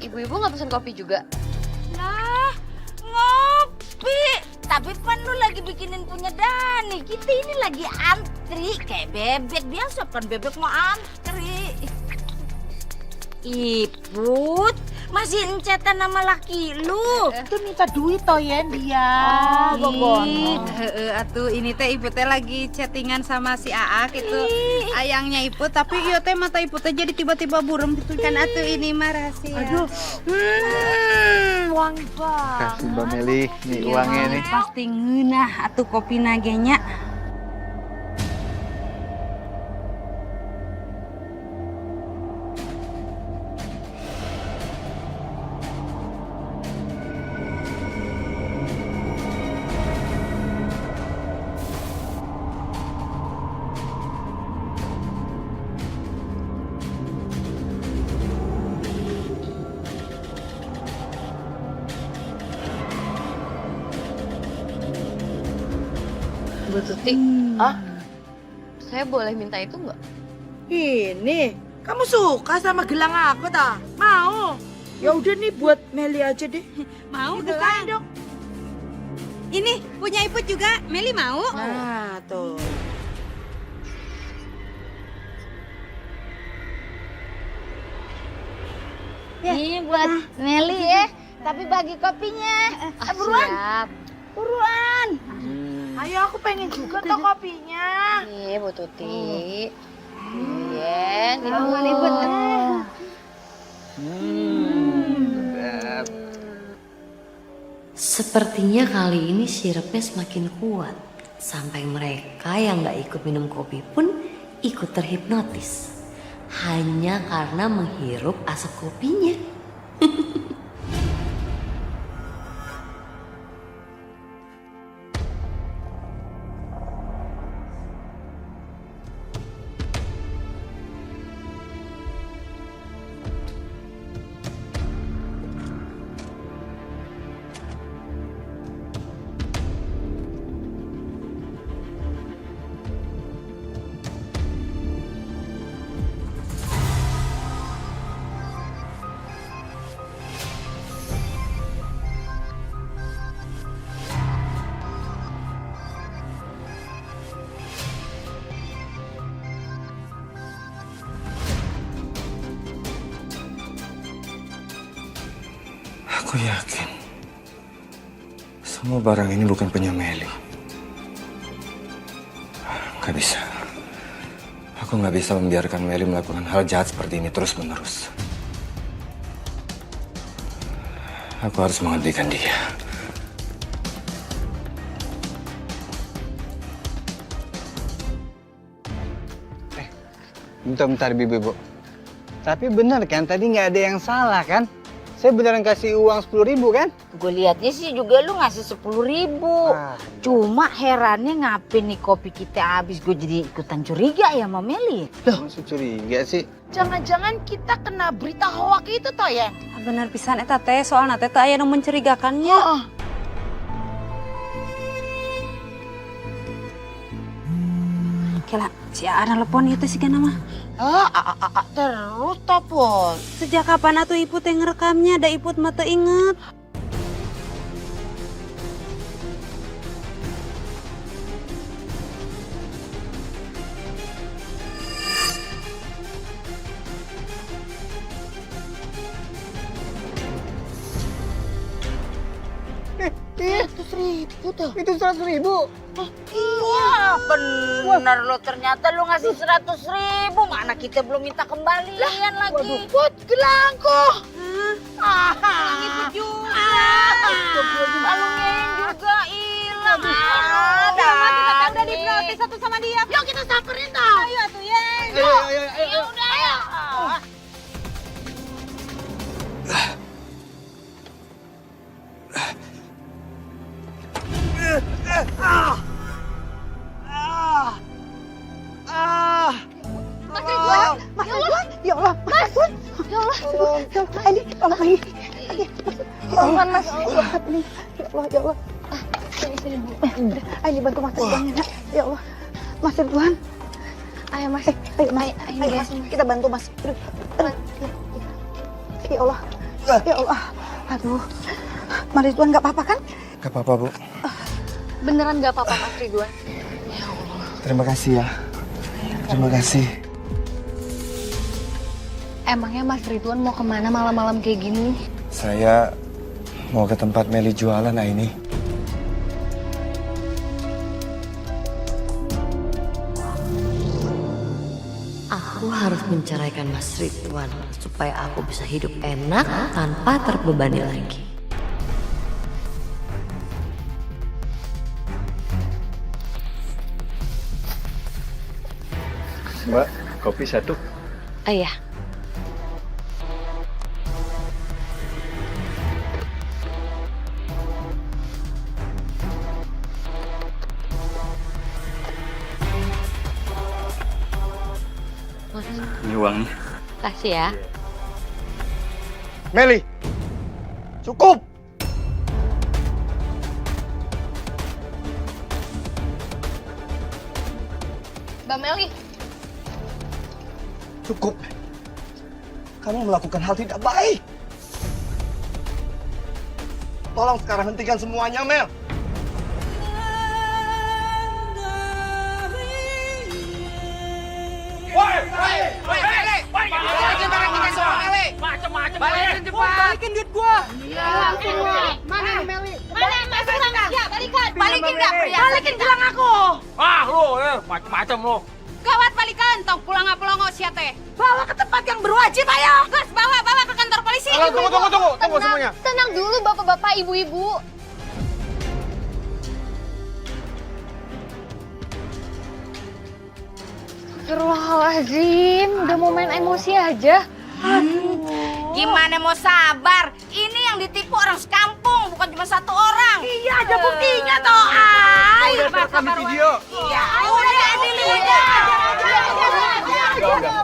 Ibu-ibu nggak pesen kopi juga? Nah, ngopi. Tapi kan lu lagi bikinin punya Dani. Kita ini lagi antri kayak bebek biasa kan, bebek mau antri. Iput, masih encetan nama laki lu. Itu minta duit toh ya dia. Oh, Ih, atuh ini teh ibu teh lagi chattingan sama si Aak itu. Ayangnya ibu, tapi iya teh mata ibu teh jadi tiba-tiba burem gitu kan atuh ini mah rahasia. Aduh. Wangi banget. Kasih Mbak Meli, nih uangnya nih. Pasti ngeunah atuh kopi nagenya. Bu Tuti, saya boleh minta itu nggak? Ini, kamu suka sama gelang aku tak? Mau? Ya udah nih buat Meli aja deh. Mau bukain dong. Ini punya ibu juga, Meli mau? Nah, tuh. Ini buat Meli ya. Tapi bagi kopinya. Buruan. Siap. Buruan. Ayo aku pengen juga tuh kopinya. Nih Bu Tuti. Iya, ini buat ibu. Sepertinya kali ini sirupnya semakin kuat. Sampai mereka yang gak ikut minum kopi pun ikut terhipnotis. Hanya karena menghirup asap kopinya. Aku yakin semua barang ini bukan punya Meli. Gak bisa. Aku gak bisa membiarkan Meli melakukan hal jahat seperti ini terus-menerus. Aku harus menghentikan dia. Bentar, Bibu. Tapi bener kan, tadi nggak ada yang salah kan? Saya beneran kasih uang 10.000 kan? Gue liatnya sih juga lu ngasih 10.000. Cuma herannya ngapain nih kopi kita habis, gue jadi ikutan curiga ya sama Meli. Loh, maksud curiga sih? Jangan-jangan kita kena berita hoak itu toh ya? Bener pisan eta teh, soalna teh aya nu mencurigakannya. Kela, si Ana telepon itu sih kan mah. Terus topon. Sejak kapan atuh ibu teh ngerekamnya, da ibu mah teu inget. Itu 100.000. Iya bener lo, ternyata lu ngasih 100.000. Mana kita belum minta kembalian lagi. Waduh, Put, gelangku. Pulang ikut juga. Kalungnya juga hilang. Sama kita kan udah diprotes satu sama dia. Yuk kita samperin dong. Ayo tuh, ya. Ya udah ayo. Mas Ridwan, ya Allah, Mas Ridwan, ya Allah, ini tolong lagi, ya Allah Mas, ya Allah, ini bantu Mas Ridwan ya, ya Allah, Mas Ridwan, ayo Mas, ayo kita bantu Mas, ya Allah, aduh, Mas Ridwan nggak apa-apa kan? Gak apa-apa, Bu. Beneran gak apa-apa Mas Ridwan? Terima kasih ya. Terima kasih. Emangnya Mas Ridwan mau kemana malam-malam kayak gini? Saya mau ke tempat Meli jualan ini. Aku harus menceraikan Mas Ridwan supaya aku bisa hidup enak tanpa terbebani lagi. Mbak, kopi satu. Iya. Ini uangnya. Kasih ya. Meli, cukup. Mbak Meli. Cukup. Kamu melakukan hal tidak baik. Tolong sekarang hentikan semuanya, Mel. Balikin cepat. Balikin duit gua. Iya. Mana nih Meli? Mana Mas Ridwan? Ya, balikan. Balikin dah. Balikin gelang aku. Ah lu, macam-macam lu. Gawat balikan. Tong pulang sia teh. Bawa ke tempat yang berwajib, ayo. Gas, bawa ke kantor polisi. Tunggu semuanya. Tenang dulu bapak-bapak, ibu-ibu. Astagfirullahaladzim, udah mau main emosi aja. Gimana mau sabar? Ini yang ditipu orang sekampung, bukan cuma satu orang. Iya, ada buktinya toh. Udah terekam di video. Iya, udah dilihat.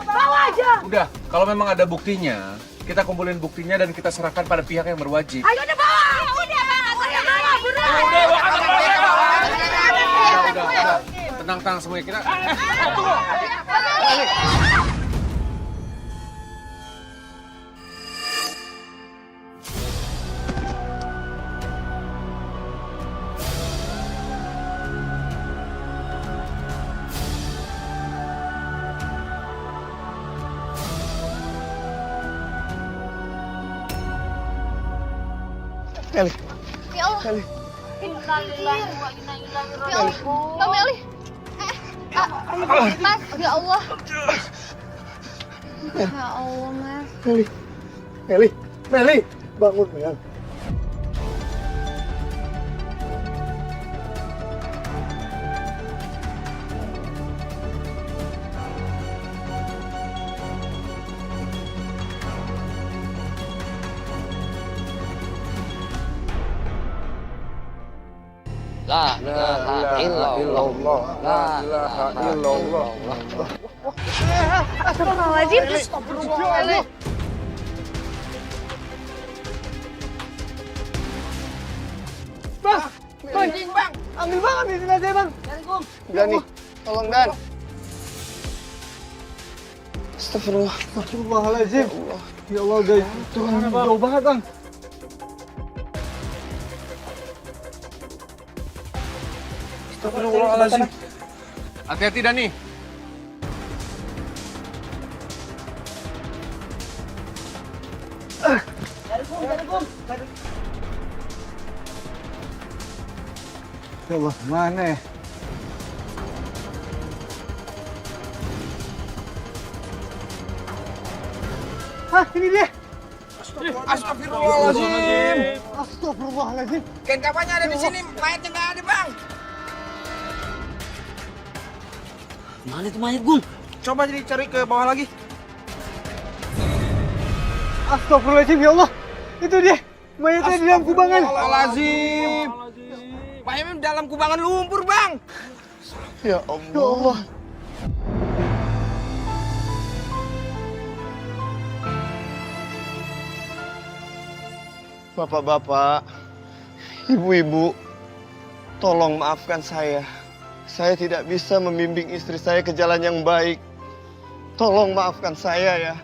Bawa aja. Udah, kalau memang ada buktinya, kita kumpulin buktinya dan kita serahkan pada pihak yang berwajib. Ayo udah bawa. Udah. Tenang semuanya kita. Meli. Ya Allah. Meli. Innalillahi wa inna ilaihi raji'un. Mbak Meli. Mas, ya Allah. Ya Allah, Mas. Meli, bangun, Mel. La ilaha illallah. La ilaha illallah. Astagfirullahaladzim. Astagfirullahaladzim. Bang, Bang, ambil Bang, ambil sini aja Bang. Udah nih, tolong Dan. Astagfirullahaladzim. Ya Allah guys, Tuhan jauh banget Bang. Astagfirullahaladzim. Hati-hati Dani. Ya Allah, mana ya? Hah, ini dia. Astagfirullahaladzim. Astagfirullahaladzim. Kain kafannya ada di sini, mayatnya nggak ada, Bang. Mana itu mayat, Gung? Coba jadi cari ke bawah lagi. Astagfirullahaladzim, ya Allah. Itu dia. Mayatnya di dalam kubangan. Astagfirullahaladzim. Mayatnya di dalam kubangan lumpur, Bang. Ya Allah. Bapak-bapak, ibu-ibu, tolong maafkan saya. Saya tidak bisa membimbing istri saya ke jalan yang baik. Tolong maafkan saya ya.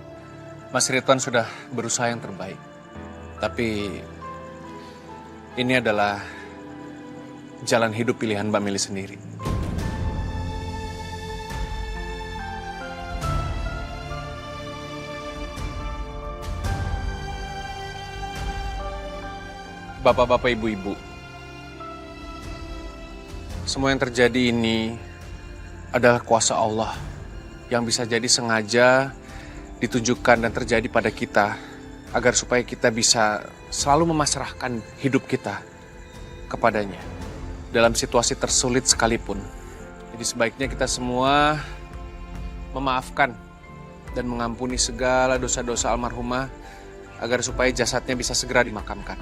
Mas Ridwan sudah berusaha yang terbaik. Tapi ini adalah jalan hidup pilihan Mbak Meli sendiri. Bapak-bapak, ibu-ibu, semua yang terjadi ini adalah kuasa Allah yang bisa jadi sengaja ditunjukkan dan terjadi pada kita agar supaya kita bisa selalu memasrahkan hidup kita kepadanya dalam situasi tersulit sekalipun. Jadi sebaiknya kita semua memaafkan dan mengampuni segala dosa-dosa almarhumah agar supaya jasadnya bisa segera dimakamkan.